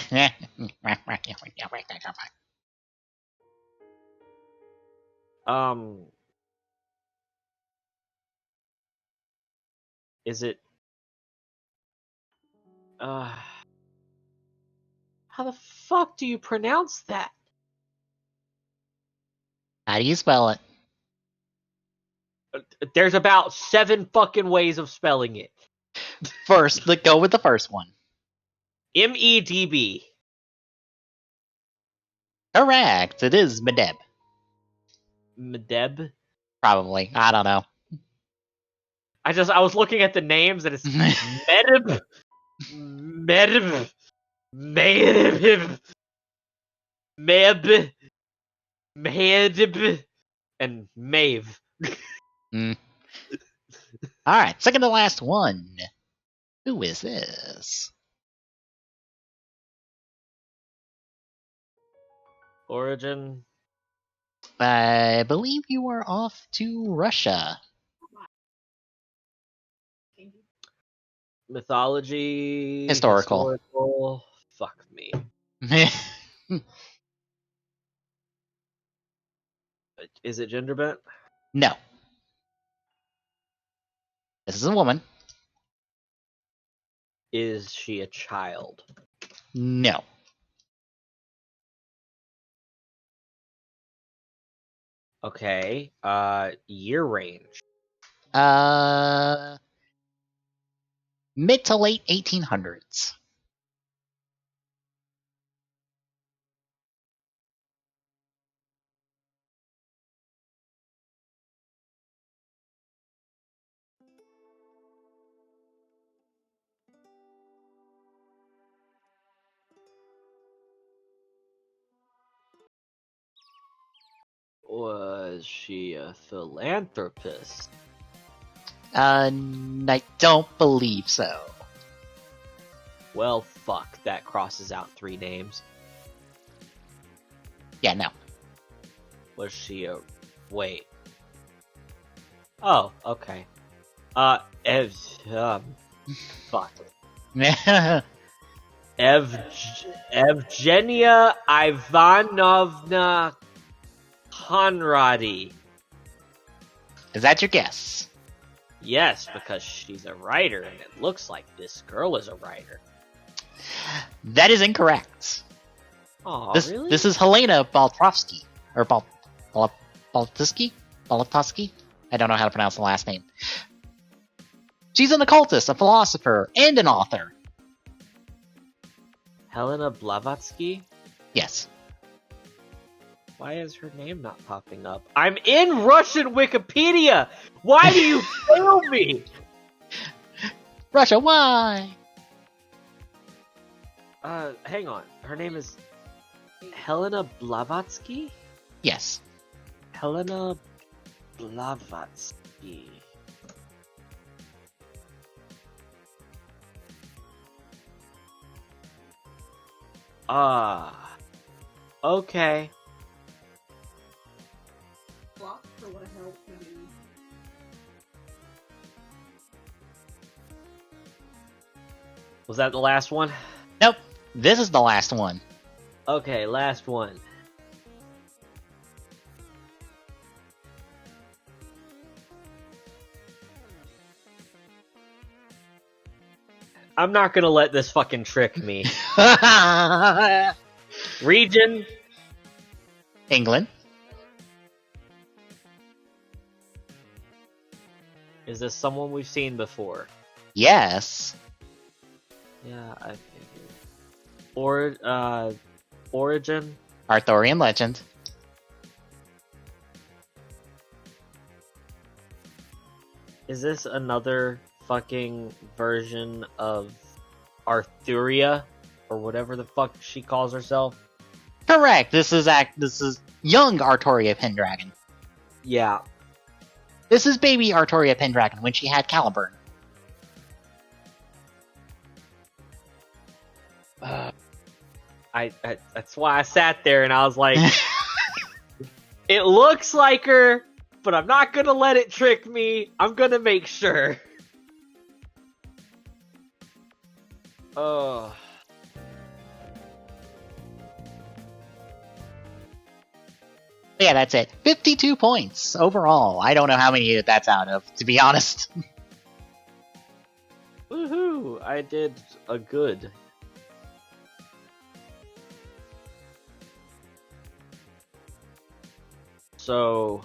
S1: it? How the fuck do you pronounce that?
S2: How do you spell it?
S1: There's about 7 fucking ways of spelling it.
S2: First, go with the first one.
S1: Medb.
S2: Correct. It is Medeb.
S1: Medeb.
S2: Probably. I don't know.
S1: I was looking at the names and it's Medeb, Medeb, Medeb, Meb, Medeb, and Mave.
S2: Alright, second to last one. Who is this?
S1: Origin.
S2: I believe you are off to Russia.
S1: Mythology.
S2: Historical.
S1: Fuck me. Is it gender bent?
S2: No. This is a woman.
S1: Is she a child?
S2: No.
S1: Okay. Year range.
S2: Mid to late 1800s.
S1: Was she a philanthropist?
S2: I don't believe so.
S1: Well, fuck. That crosses out 3 names.
S2: Yeah, no.
S1: Was she a... Wait. Oh, okay. Fuck. Evgenia Ivanovna Conradi.
S2: Is that your guess?
S1: Yes, because she's a writer, and it looks like this girl is a writer.
S2: That is incorrect.
S1: Oh, really?
S2: This is Helena Baltrovsky. Or Baltowski? I don't know how to pronounce the last name. She's an occultist, a philosopher, and an author.
S1: Helena Blavatsky?
S2: Yes.
S1: Why is her name not popping up? I'm in Russian Wikipedia! Why do you fail me?
S2: Russia, why?
S1: Hang on. Her name is Helena Blavatsky?
S2: Yes.
S1: Helena Blavatsky. Okay.
S3: Block for what help maybe.
S1: Was that the last one?
S2: Nope. This is the last one.
S1: Okay, last one. I'm not gonna let this fucking trick me. Region?
S2: England.
S1: Is this someone we've seen before?
S2: Yes.
S1: Yeah, I figured. Origin?
S2: Arthurian legend.
S1: Is this another fucking version of Arthuria? Or whatever the fuck she calls herself?
S2: Correct. This is young Artoria Pendragon.
S1: Yeah.
S2: This is baby Artoria Pendragon when she had Caliburn.
S1: That's why I sat there and I was like, it looks like her, but I'm not gonna let it trick me. I'm gonna make sure. Oh.
S2: Yeah, that's it. 52 points overall. I don't know how many that's out of, to be honest.
S1: Woohoo! I did a good. So.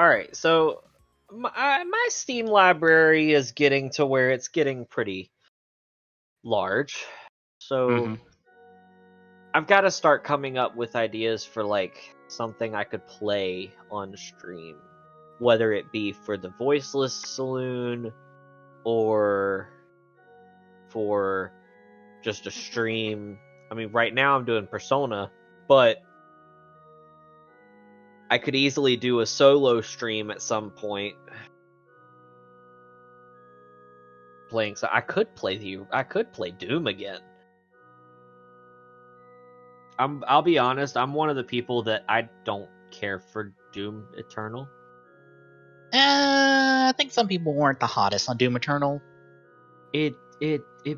S1: Alright, so my Steam library is getting to where it's getting pretty large. So. I've got to start coming up with ideas for like something I could play on stream, whether it be for the Voiceless Saloon or for just a stream. I mean, right now I'm doing Persona, but I could easily do a solo stream at some point. Playing, so I could play Doom again. I'll be honest, I'm one of the people that I don't care for Doom Eternal.
S2: I think some people weren't the hottest on Doom Eternal.
S1: It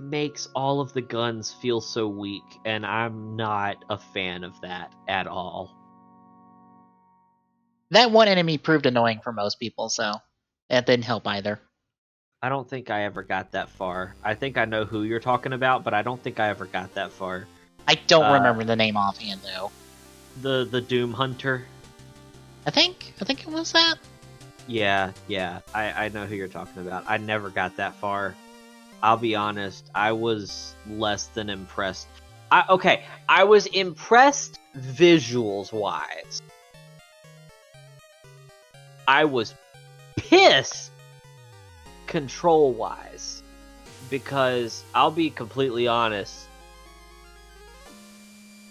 S1: makes all of the guns feel so weak, and I'm not a fan of that at all.
S2: That one enemy proved annoying for most people, so that didn't help either.
S1: I don't think I ever got that far. I think I know who you're talking about, but I don't think I ever got that far.
S2: I don't remember the name offhand, though.
S1: The Doom Hunter?
S2: I think it was that?
S1: Yeah. I know who you're talking about. I never got that far. I'll be honest, I was less than impressed. I was impressed visuals-wise. I was pissed control-wise. Because, I'll be completely honest,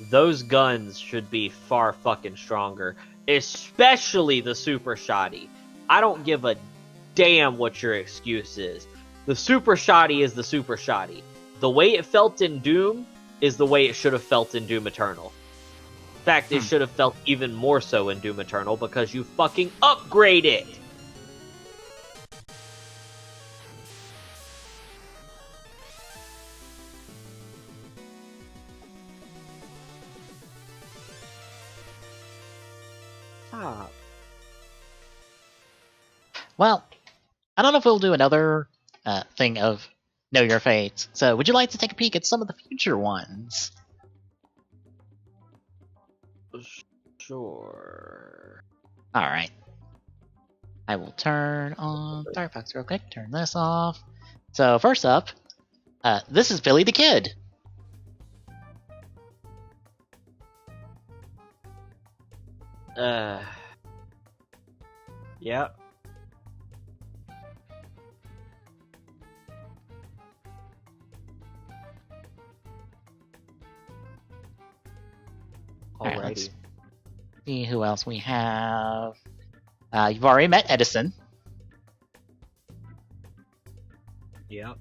S1: those guns should be far fucking stronger. Especially the Super Shotty. I don't give a damn what your excuse is. The Super Shotty is the Super Shotty. The way it felt in Doom is the way it should have felt in Doom Eternal. In fact, it should have felt even more so in Doom Eternal because you fucking upgrade it! Stop.
S2: Well, I don't know if we'll do another thing of Know Your Fates. So, would you like to take a peek at some of the future ones?
S1: Sure.
S2: Alright. I will turn on Firefox real quick, turn this off. So, first up, this is Billy the Kid.
S1: Yep.
S2: Alright, let's
S1: Alrighty.
S2: see who else we have. You've already met Edison.
S1: Yep.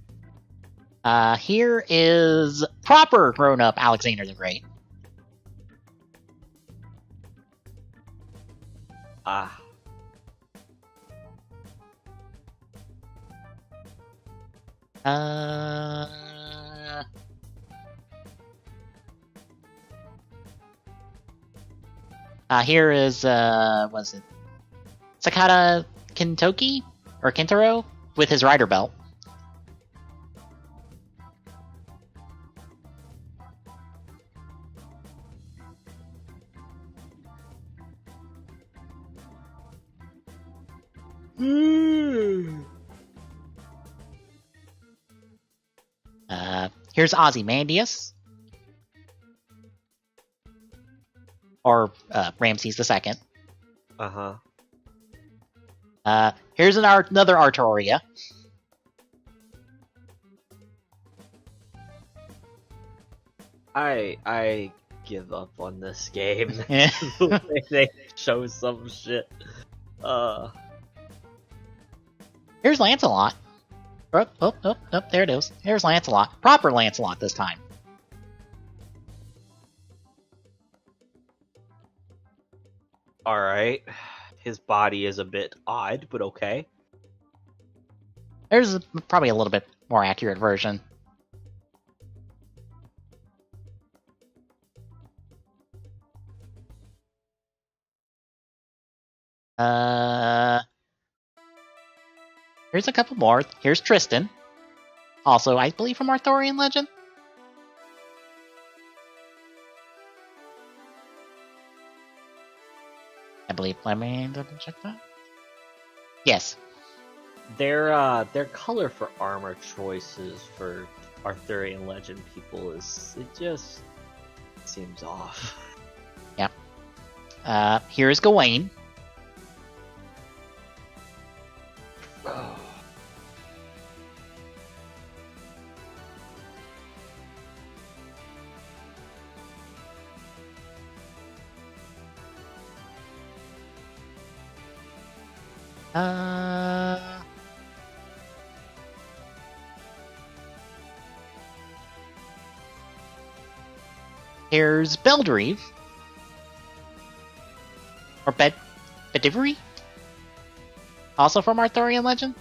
S2: Here is proper grown-up Alexander the Great. Here is, was it Sakata Kintoki? Or Kintaro? With his rider belt. Here's Ozymandias. Or Ramses II.
S1: Uh-huh.
S2: Here's another Artoria.
S1: I give up on this game.
S2: Yeah.
S1: The way they show some shit.
S2: Here's Lancelot. Oh, there it is. Here's Lancelot. Proper Lancelot this time.
S1: Alright. His body is a bit odd, but okay.
S2: There's probably a little bit more accurate version. Here's a couple more. Here's Tristan. Also, I believe from Arthurian legend. I believe. Let me double check that. Yes.
S1: Their color for armor choices for Arthurian legend people it just seems off.
S2: Yeah. Here's Gawain.
S1: Oh.
S2: Here's Beldreeve. Or Bedivere? Also from Arthurian legend?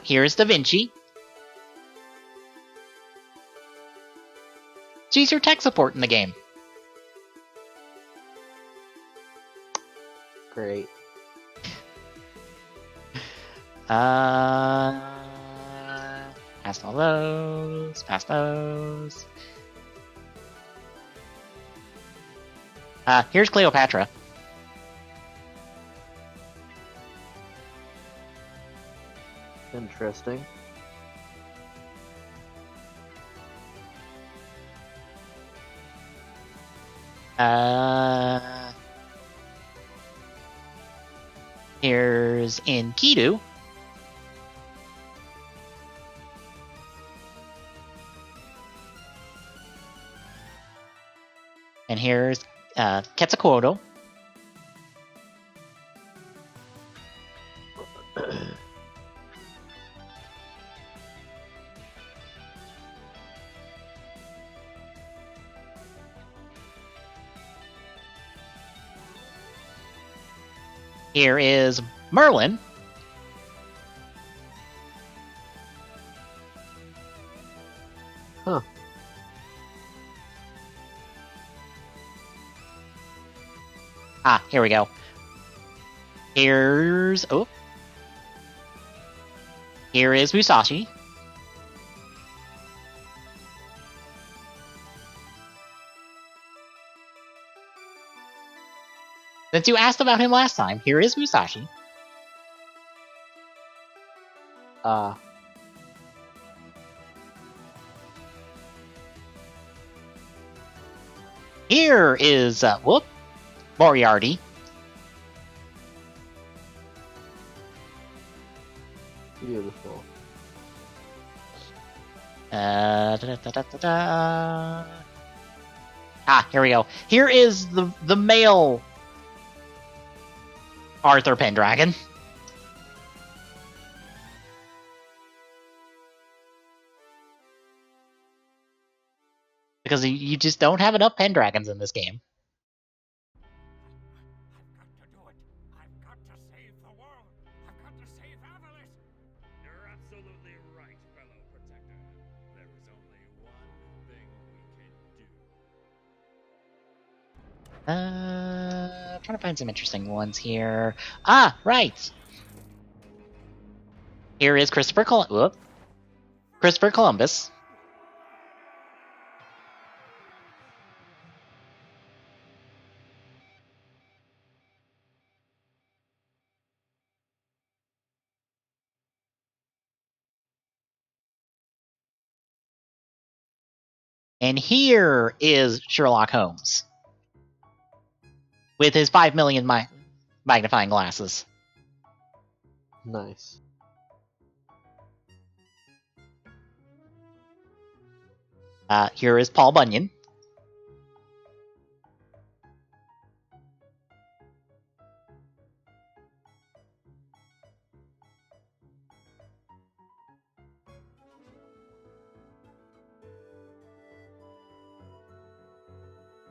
S2: Here's Da Vinci. She's your tech support in the game.
S1: Great.
S2: Past all those. Past those. Here's Cleopatra.
S1: Interesting.
S2: Here's Enkidu. And here's Quetzalcoatl. Here is Merlin.
S1: Huh.
S2: Here we go. Here is Musashi. Since you asked about him last time, here is Musashi. Here is Moriarty.
S1: Beautiful.
S2: Here we go. Here is the male Arthur Pendragon. Because you just don't have enough Pendragons in this game.
S4: I've got to do it. I've got to save the world. I've got to save Avalis.
S5: You're absolutely right, fellow protector. There is only one thing we can do.
S2: Trying to find some interesting ones here. Right. Here is Christopher Columbus. And here is Sherlock Holmes. With his 5 million magnifying glasses.
S1: Nice.
S2: Here is Paul Bunyan.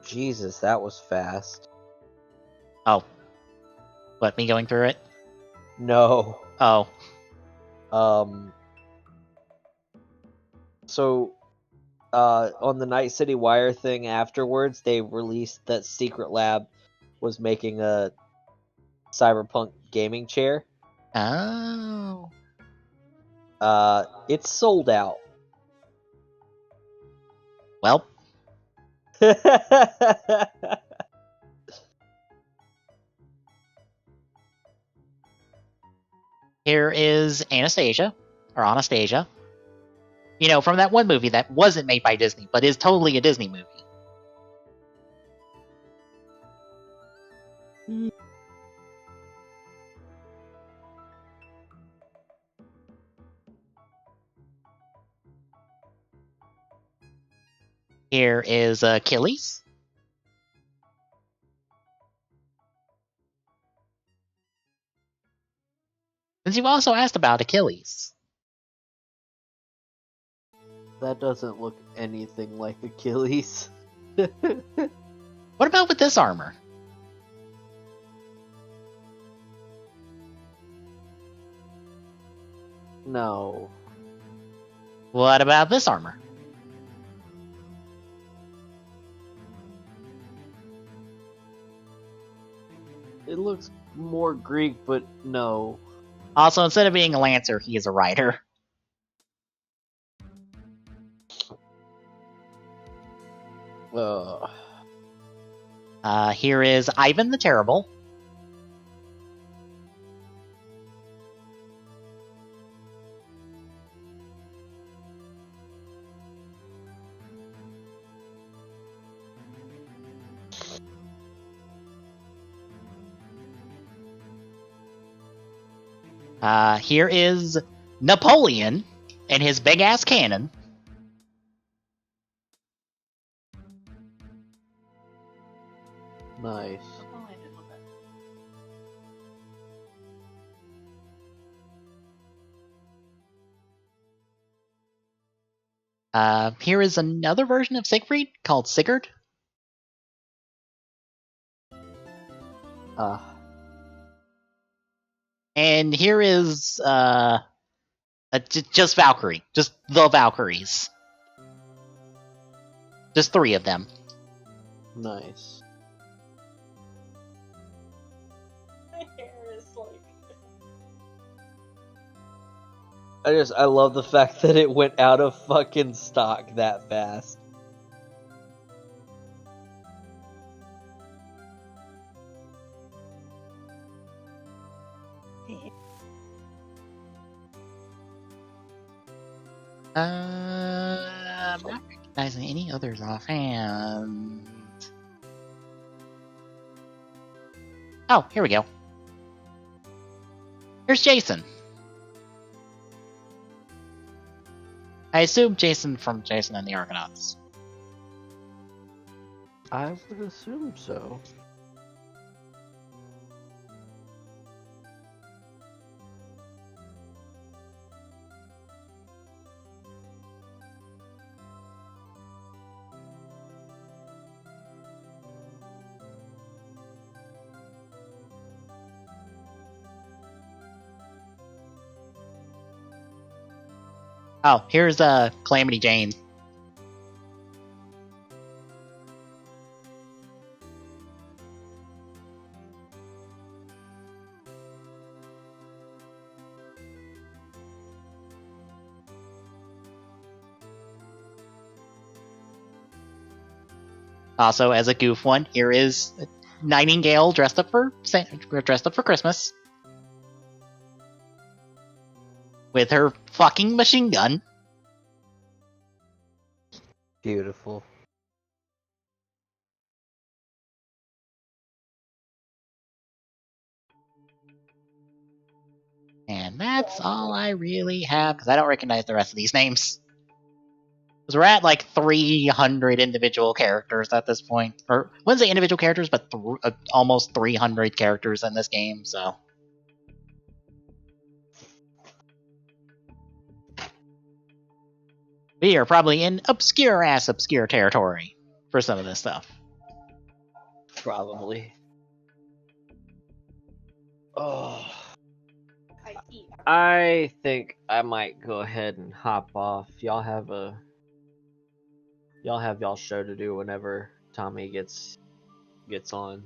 S1: Jesus, that was fast.
S2: Oh. What, me going through it?
S1: No.
S2: Oh.
S1: So, on the Night City Wire thing afterwards, they released that Secret Lab was making a cyberpunk gaming chair.
S2: Oh.
S1: It's sold out.
S2: Well, here is Anastasia. Or Anastasia. You know, from that one movie that wasn't made by Disney, but is totally a Disney movie. Here is Achilles. Since you also asked about Achilles.
S1: That doesn't look anything like Achilles.
S2: What about with this armor?
S1: No.
S2: What about this armor?
S1: It looks more Greek, but no.
S2: Also, instead of being a lancer, he is a rider. Here is Ivan the Terrible. Here is Napoleon and his big-ass cannon.
S1: Nice.
S2: Here is another version of Siegfried called Sigurd. And here is just Valkyrie, just the Valkyries, just 3 of them.
S1: Nice.
S3: My hair is like.
S1: I love the fact that it went out of fucking stock that fast.
S2: I'm not recognizing any others offhand. Oh, here we go. Here's Jason. I assume Jason from Jason and the Argonauts.
S1: I would assume so.
S2: Oh, here's Calamity Jane. Also, as a goof one, here is Nightingale dressed up for Christmas. With her fucking machine gun.
S6: Beautiful.
S2: And that's all I really have, because I don't recognize the rest of these names. Because we're at like 300 individual characters at this point. Or, I wouldn't say individual characters, but almost 300 characters in this game, so. We are probably in obscure territory for some of this stuff.
S1: Probably. Oh.
S3: I eat.
S1: I think I might go ahead and hop off. Y'all have y'all's show to do whenever Tommy gets on.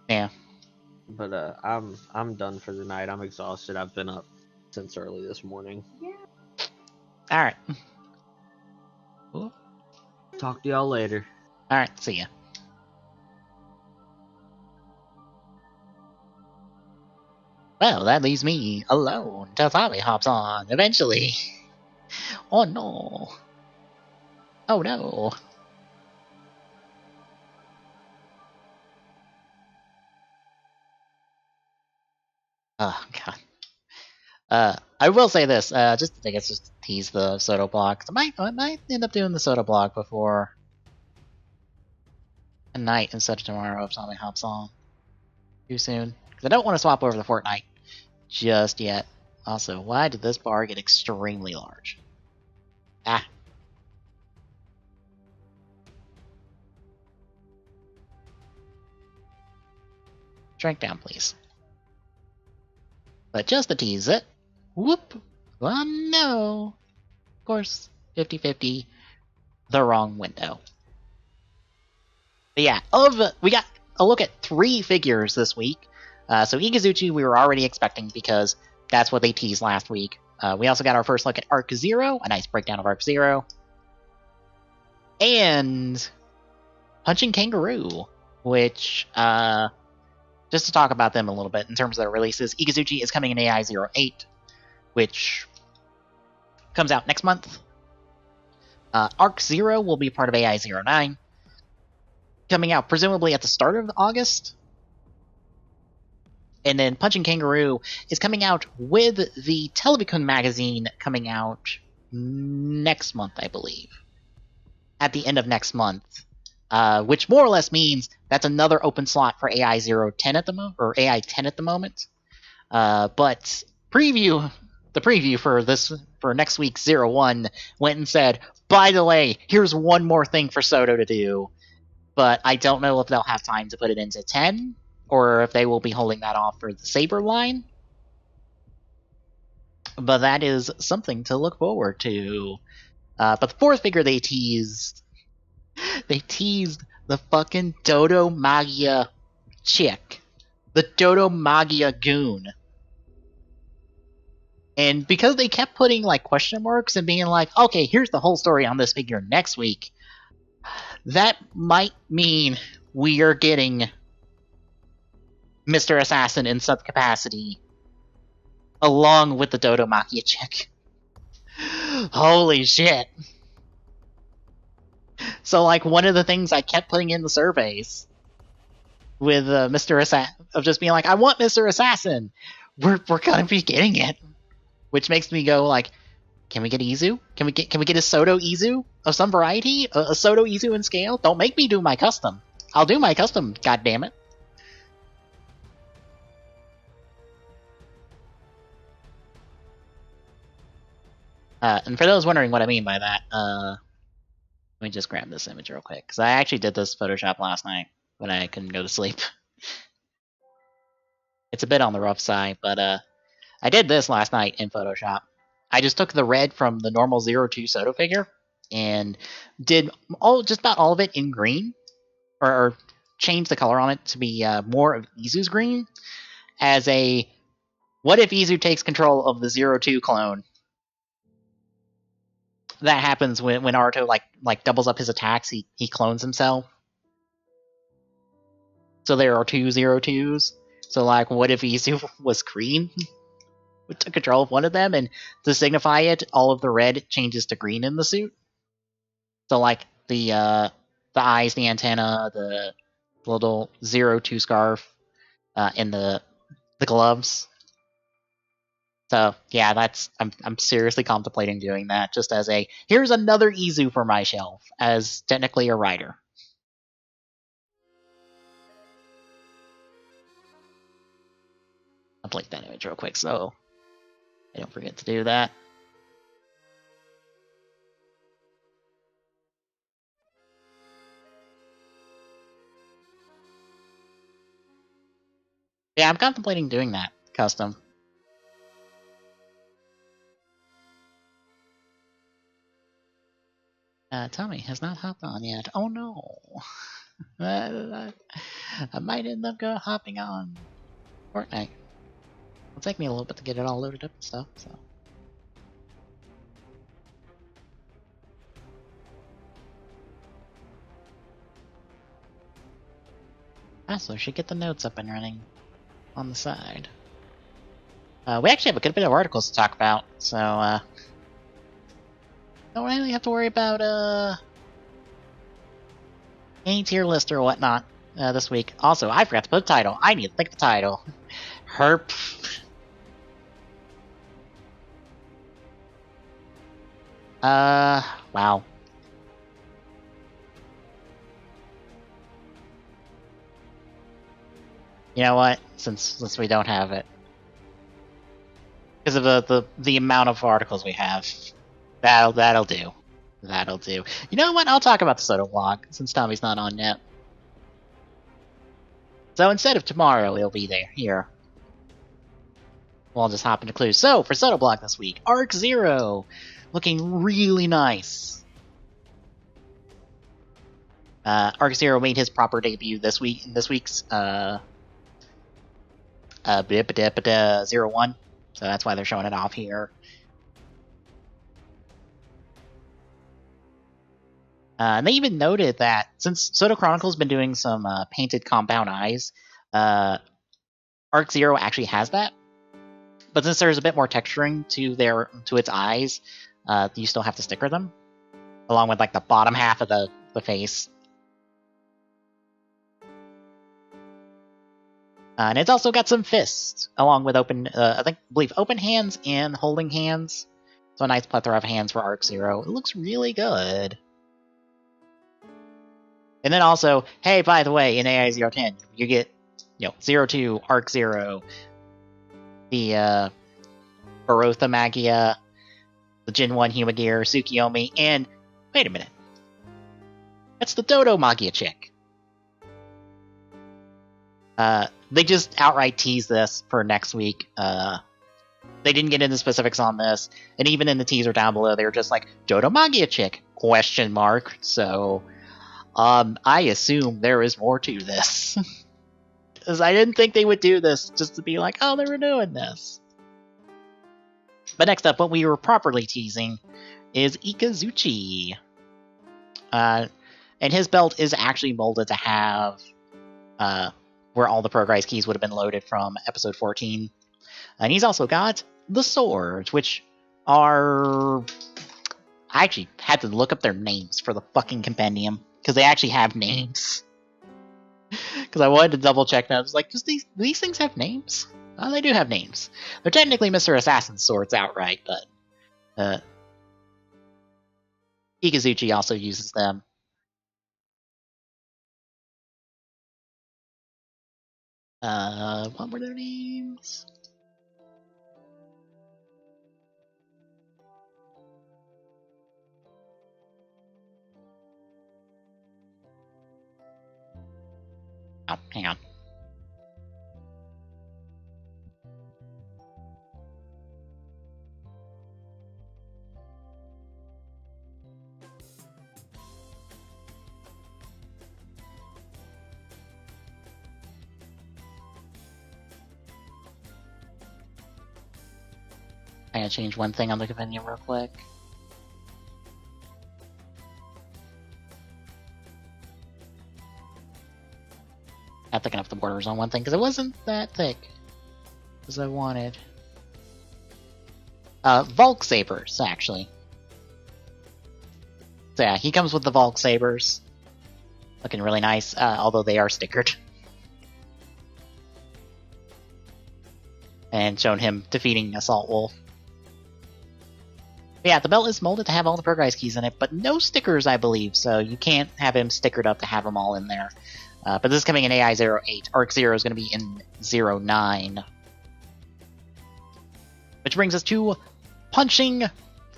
S2: Yeah.
S1: But I'm done for the night. I'm exhausted. I've been up since early this morning.
S3: Yeah.
S2: Alright.
S1: Talk to y'all later.
S2: Alright, see ya. Well, that leaves me alone till Tommy hops on, eventually. Oh no. Oh no. Oh god. I will say this, just I guess just to tease the Soto blog. I might end up doing the Soto blog before tonight instead of tomorrow if Tommy hops on too soon. Because I don't want to swap over to Fortnite just yet. Also, why did this bar get extremely large? Ah. Shrink down, please. But just to tease it. Whoop! Oh no! Of course, 50-50. The wrong window. But yeah, we got a look at 3 figures this week. So Ikazuchi we were already expecting because that's what they teased last week. We also got our first look at Arc Zero, a nice breakdown of Arc Zero. And Punching Kangaroo, which, just to talk about them a little bit in terms of their releases, Ikazuchi is coming in AI-08, which comes out next month. Arc Zero will be part of AI-09, coming out presumably at the start of August. And then Punching Kangaroo is coming out with the Televicon magazine coming out next month, I believe. At the end of next month. Which more or less means that's another open slot for AI-010 at the moment, or AI-10 at the moment. But the preview for next week's 01 went and said, by the way, here's one more thing for Soto to do. But I don't know if they'll have time to put it into 10, or if they will be holding that off for the Saber line. But that is something to look forward to. But the 4th figure they teased the fucking Dodo Magia chick. The Dodo Magia goon. And because they kept putting like question marks and being like, okay, here's the whole story on this figure next week, that might mean we are getting Mr. Assassin in some capacity along with the Dodo Magia chick. Holy shit. So, like, one of the things I kept putting in the surveys with Mr. Assassin, of just being like, I want Mr. Assassin! We're gonna be getting it! Which makes me go, like, can we get Izu? Can we get a Soto Izu of some variety? A Soto Izu in scale? Don't make me do my custom. I'll do my custom, goddammit. And for those wondering what I mean by that, let me just grab this image real quick, because I actually did this Photoshop last night when I couldn't go to sleep. It's a bit on the rough side, but I did this last night in Photoshop. I just took the red from the normal 02 Soto figure and did just about all of it in green, or changed the color on it to be more of Izu's green, as a what if Izu takes control of the 02 clone? That happens when Naruto like doubles up his attacks. He clones himself. So there are 2 02s. So like, what if Izu was green? We took control of one of them, and to signify it, all of the red changes to green in the suit. So like, the eyes, the antenna, the little 02 scarf, and the gloves. So yeah, I'm seriously contemplating doing that, just as a here's another Izu for my shelf, as technically a writer. I'll delete that image real quick so I don't forget to do that. Yeah, I'm contemplating doing that custom. Tommy has not hopped on yet. Oh no. I might end up hopping on Fortnite. It'll take me a little bit to get it all loaded up and stuff, so. So I should get the notes up and running on the side. We actually have a good bit of articles to talk about, so don't really have to worry about any tier list or whatnot this week. Also, I forgot to put a title. I need to think of the title. Herp. Wow. You know what? Since we don't have it, because of the amount of articles we have, that'll do. That'll do. You know what? I'll talk about the Soto blog since Tommy's not on yet. So instead of tomorrow, he'll be there here. We'll just hop into clues. So for Soto blog this week, Arc Zero, looking really nice. Arc Zero made his proper debut this week. In this week's 01, so that's why they're showing it off here. And they even noted that since Soto Chronicle's been doing some painted compound eyes, Arc Zero actually has that. But since there's a bit more texturing to its eyes, you still have to sticker them, along with like the bottom half of the face. And it's also got some fists, along with open hands and holding hands. So a nice plethora of hands for Arc Zero. It looks really good. And then also, hey, by the way, in AI010, you get, 02, Arc Zero, the Barotha Magia, the Gen 1 Humagear, Tsukiyomi, and wait a minute. That's the Dodo Magia chick. They just outright teased this for next week. They didn't get into specifics on this, and even in the teaser down below, they were just like, Dodo Magia chick, ? So, I assume there is more to this. Because I didn't think they would do this just to be like, oh, they were doing this. But next up, what we were properly teasing is Ikazuchi. And his belt is actually molded to have where all the progress keys would have been loaded from episode 14. And he's also got the swords, which are... I actually had to look up their names for the fucking compendium, because they actually have names. Because I wanted to double check, and I was like, do these things have names? Oh, they do have names. They're technically Mr. Assassin's swords outright, but Ikazuchi also uses them. What were their names? Oh, hang on. I gotta change one thing on the compendium real quick. Not thick enough the borders on one thing because it wasn't that thick as I wanted. Volk Sabers, actually. So yeah, he comes with the Volk Sabers. Looking really nice, although they are stickered. And showing him defeating Assault Wolf. But yeah, the belt is molded to have all the Purgeist keys in it, but no stickers, I believe, so you can't have him stickered up to have them all in there. But this is coming in AI-08. Arc Zero is going to be in 09. Which brings us to Punching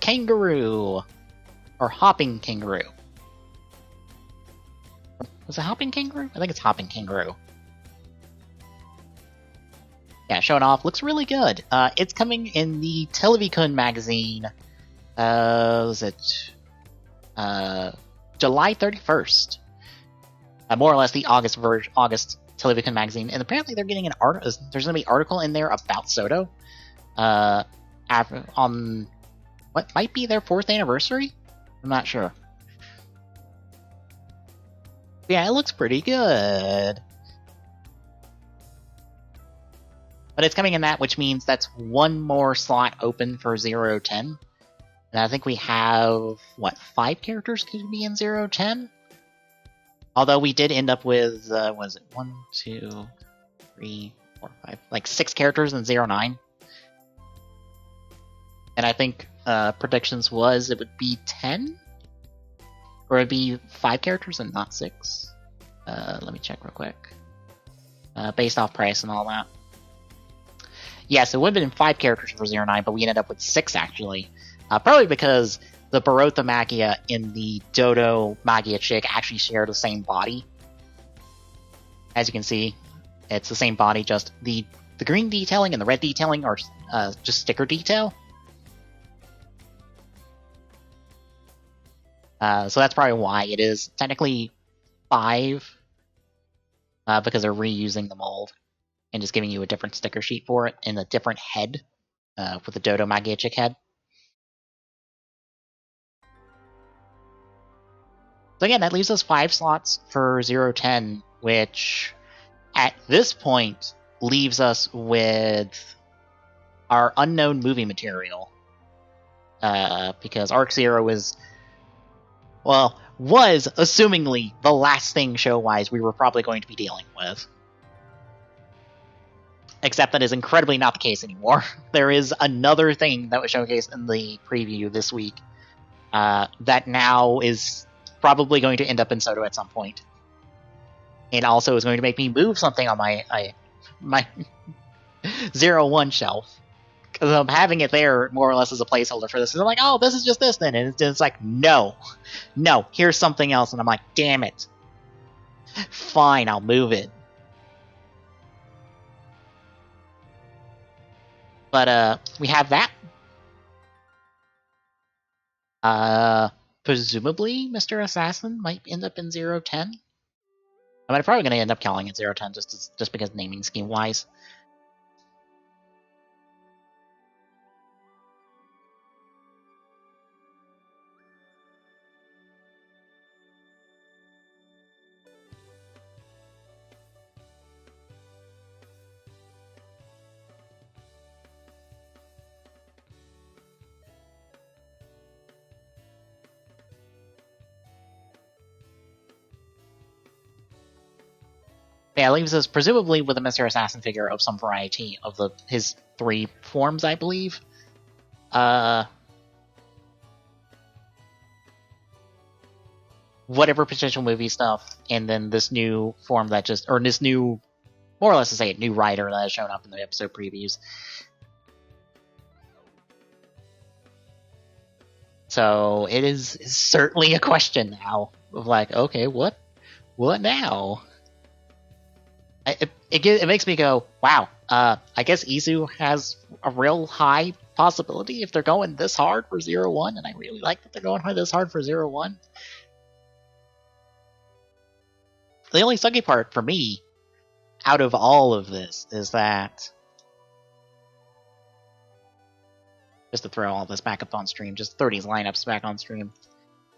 S2: Kangaroo. Or Hopping Kangaroo. Was it Hopping Kangaroo? I think it's Hopping Kangaroo. Yeah, showing off. Looks really good. It's coming in the Televikun magazine. Was it July 31st? More or less the August Televikun magazine, and apparently they're getting an there's going to be an article in there about Soto, on what might be their 4th anniversary. I'm not sure. But yeah, it looks pretty good. But it's coming in that, which means that's one more slot open for 010. And I think we have, what, 5 characters could be in 010? Although we did end up with, was it 1, 2, 3, 4, 5, like 6 characters in 09. And I think predictions was it would be 10? Or it would be 5 characters and not 6? Let me check real quick. Based off price and all that. Yes, it would have been 5 characters for 09, but we ended up with 6 actually. Probably because the Barotha Magia and the Dodo Magia chick actually share the same body. As you can see, it's the same body, just the green detailing and the red detailing are just sticker detail. So that's probably why it is technically 5, because they're reusing the mold and just giving you a different sticker sheet for it and a different head with the Dodo Magia chick head. So again, that leaves us 5 slots for 010, which at this point leaves us with our unknown movie material. Because Arc Zero is, well, was assumingly the last thing show-wise we were probably going to be dealing with. Except that is incredibly not the case anymore. There is another thing that was showcased in the preview this week that now is probably going to end up in Soto at some point. And also is going to make me move something on my 01 shelf. Because I'm having it there more or less as a placeholder for this. And I'm like, oh, this is just this then. And it's like, no, here's something else. And I'm like, damn it. Fine, I'll move it. But we have that. Presumably, Mr. Assassin might end up in 010. I mean, I'm probably going to end up calling it 010 just because naming scheme wise. Yeah, it leaves us presumably with a Mr. Assassin figure of some variety of his 3 forms, I believe. Whatever potential movie stuff, and then this new form that this new, more or less to say it, new rider that has shown up in the episode previews. So it is certainly a question now of like, okay, what now? It makes me go, wow, I guess Izu has a real high possibility if they're going this hard for 01, and I really like that they're going this hard for 01. The only sucky part for me, out of all of this, is that, just to throw all this back up on stream, just 30's lineups back on stream,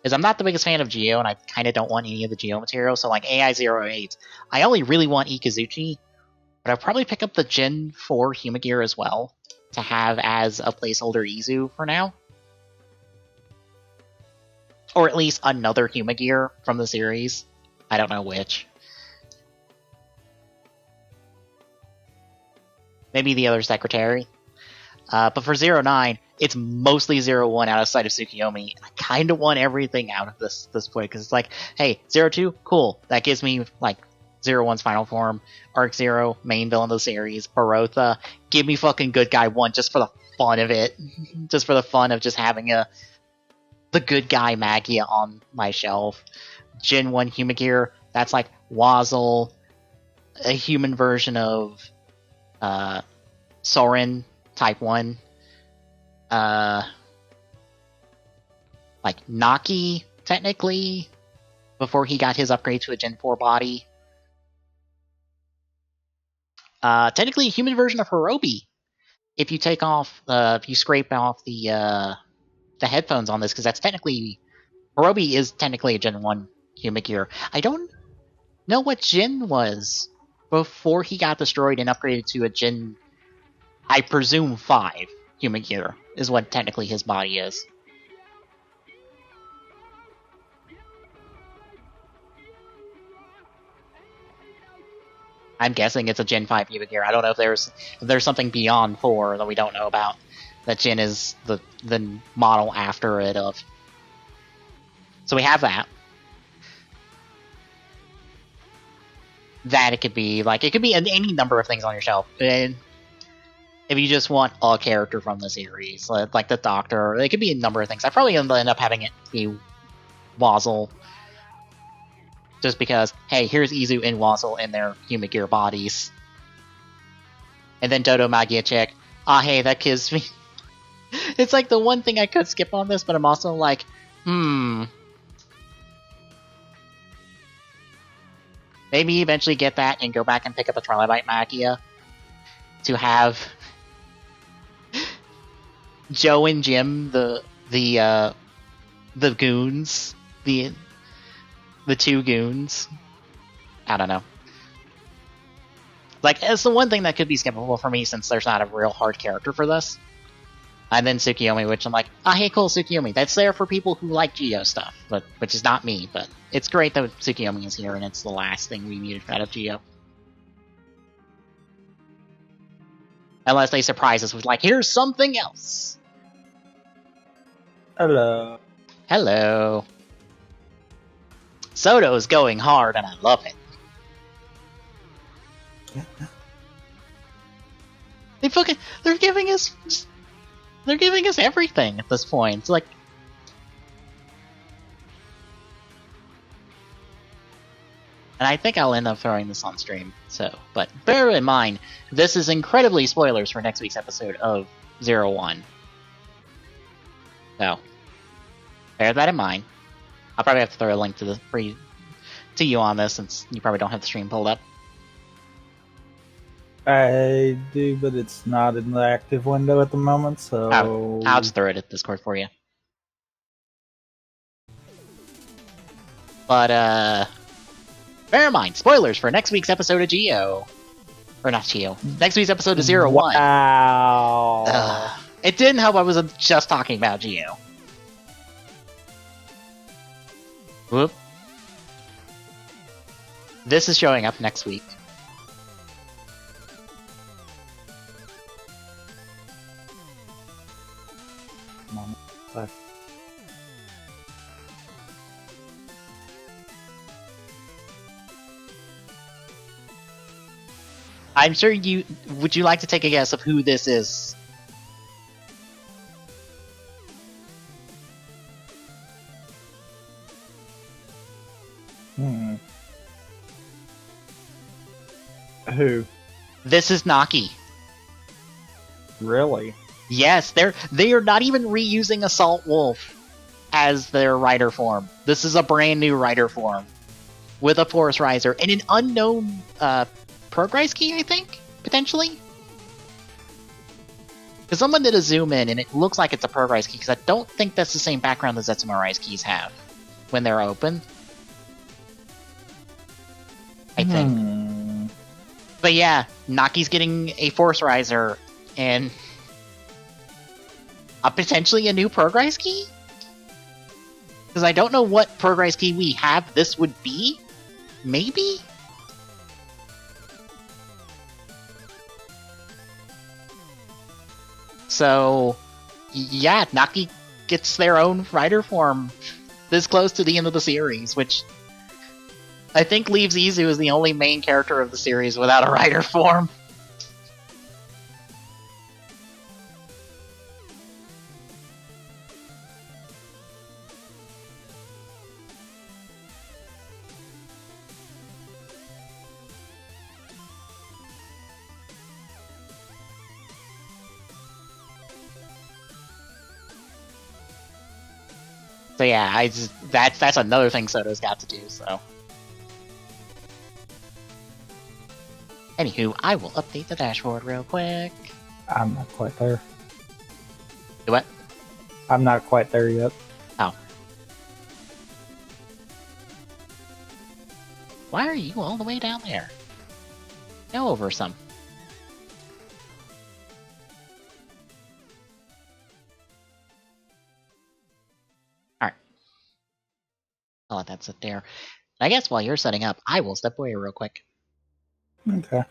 S2: is I'm not the biggest fan of Geo, and I kind of don't want any of the Geo material, so like AI-08, I only really want Ikazuchi, but I'll probably pick up the Gen 4 Humagear as well, to have as a placeholder Izu for now. Or at least another Humagear from the series. I don't know which. Maybe the other secretary. But for 09, it's mostly 01 out of sight of Tsukiyomi. I kind of want everything out of this play, because it's like, hey, 02, cool. That gives me, like, 01's final form. Arc 0, main villain of the series. Barotha, give me fucking Good Guy 1 just for the fun of it. Just for the fun of just having the Good Guy Magia on my shelf. Gen 1 Humagear, that's like Wazzle, a human version of Soren Type 1. Like Naki, technically, before he got his upgrade to a Gen 4 body. Technically a human version of Hirobi. If you take off, if you scrape off the headphones on this, because that's technically, Hirobi is technically a Gen 1 Humagear. I don't know what Gen was before he got destroyed and upgraded to a Gen, I presume 5 Humagear is what technically his body is. I'm guessing it's a Gen 5 Humagear. I don't know if there's something beyond 4 that we don't know about. That Gen is the model after it of. So we have that. That it could be any number of things on your shelf. And if you just want a character from the series, like the Doctor, it could be a number of things. I probably end up having it be Wazzle. Just because, hey, here's Izu and Wazzle in their Humagear bodies. And then Dodo Magiachek. Hey, that gives me... It's like the one thing I could skip on this, but I'm also like, maybe eventually get that and go back and pick up a Trilobite Magia to have Joe and Jim, the goons, the two goons. I don't know. Like, it's the one thing that could be skippable for me since there's not a real hard character for this. And then Tsukiyomi, which I'm like, hey, cool, Tsukiyomi. That's there for people who like Geo stuff, which is not me, but it's great that Tsukiyomi is here, and it's the last thing we needed out of Geo. Unless they surprise us with, like, here's something else.
S6: Hello.
S2: Hello. Soto's going hard, and I love it. They're giving us everything at this point. It's like, and I think I'll end up throwing this on stream. So, but bear in mind, this is incredibly spoilers for next week's episode of 01. So, bear that in mind. I'll probably have to throw a link to you on this since you probably don't have the stream pulled up.
S6: I do, but it's not in the active window at the moment, so...
S2: I'll just throw it at Discord for you. But, bear in mind, spoilers for next week's episode of Geo. Or not Geo. Next week's episode of 01.
S6: Wow.
S2: It didn't help I was just talking about Geo. Whoop. This is showing up next week. I'm sure would you like to take a guess of who this is?
S6: Who?
S2: This is Naki.
S6: Really?
S2: Yes, they are not even reusing Assault Wolf as their rider form. This is a brand new rider form with a Force Riser and an unknown Progrise key, I think, potentially. Because someone did a zoom in and it looks like it's a Progrise key, because I don't think that's the same background the Zetsumo Rise keys have when they're open. I think. But yeah, Naki's getting a Force Riser and potentially a new Progrise key? Because I don't know what progress key we have this would be. Maybe? So, yeah, Naki gets their own rider form this close to the end of the series, which I think leaves Izu as the only main character of the series without a rider form. So yeah, that's another thing Soto's got to do, so. Anywho, I will update the dashboard real quick.
S6: I'm not quite there.
S2: Do what?
S6: I'm not quite there yet.
S2: Oh. Why are you all the way down there? Go over some. Alright. I'll let that sit there. I guess while you're setting up, I will step away real quick.
S6: Okay.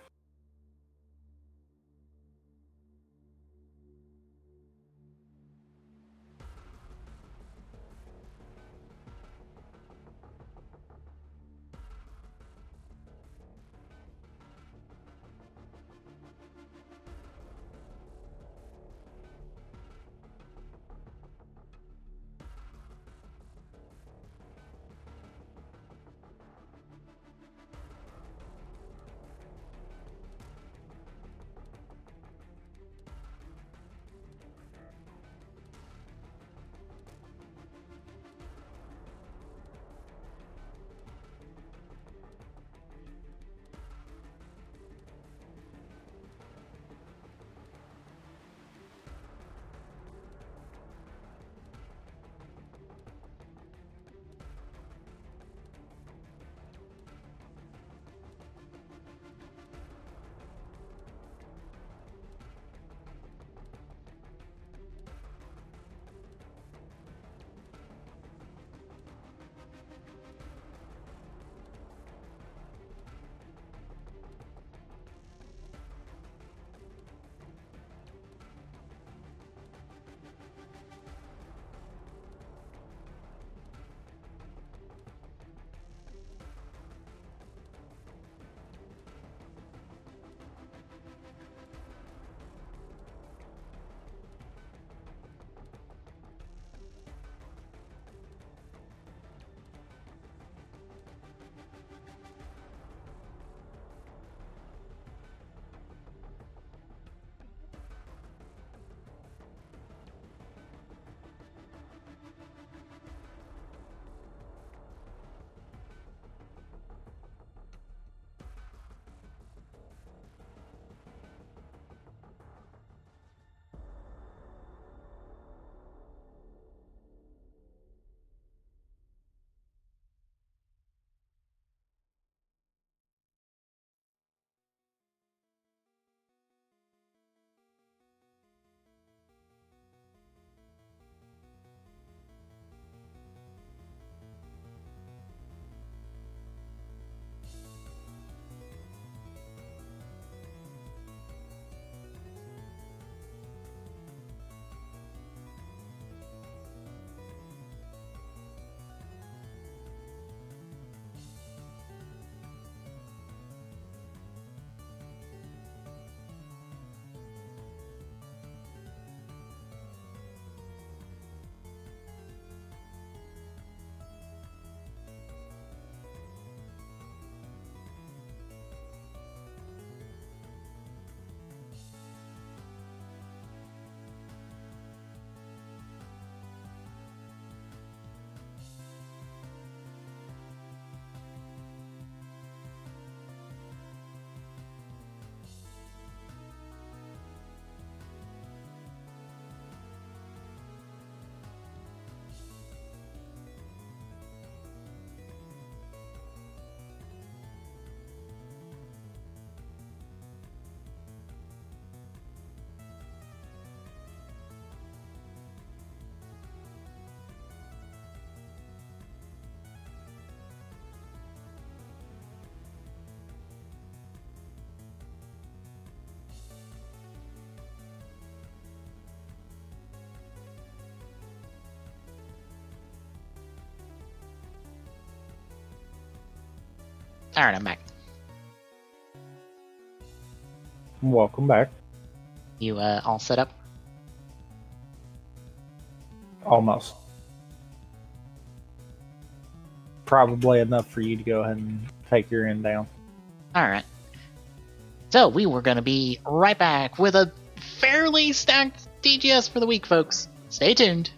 S2: Alright, I'm back.
S6: Welcome back.
S2: You all set up?
S6: Almost. Probably enough for you to go ahead and take your end down.
S2: Alright. So, we were going to be right back with a fairly stacked TGS for the week, folks. Stay tuned.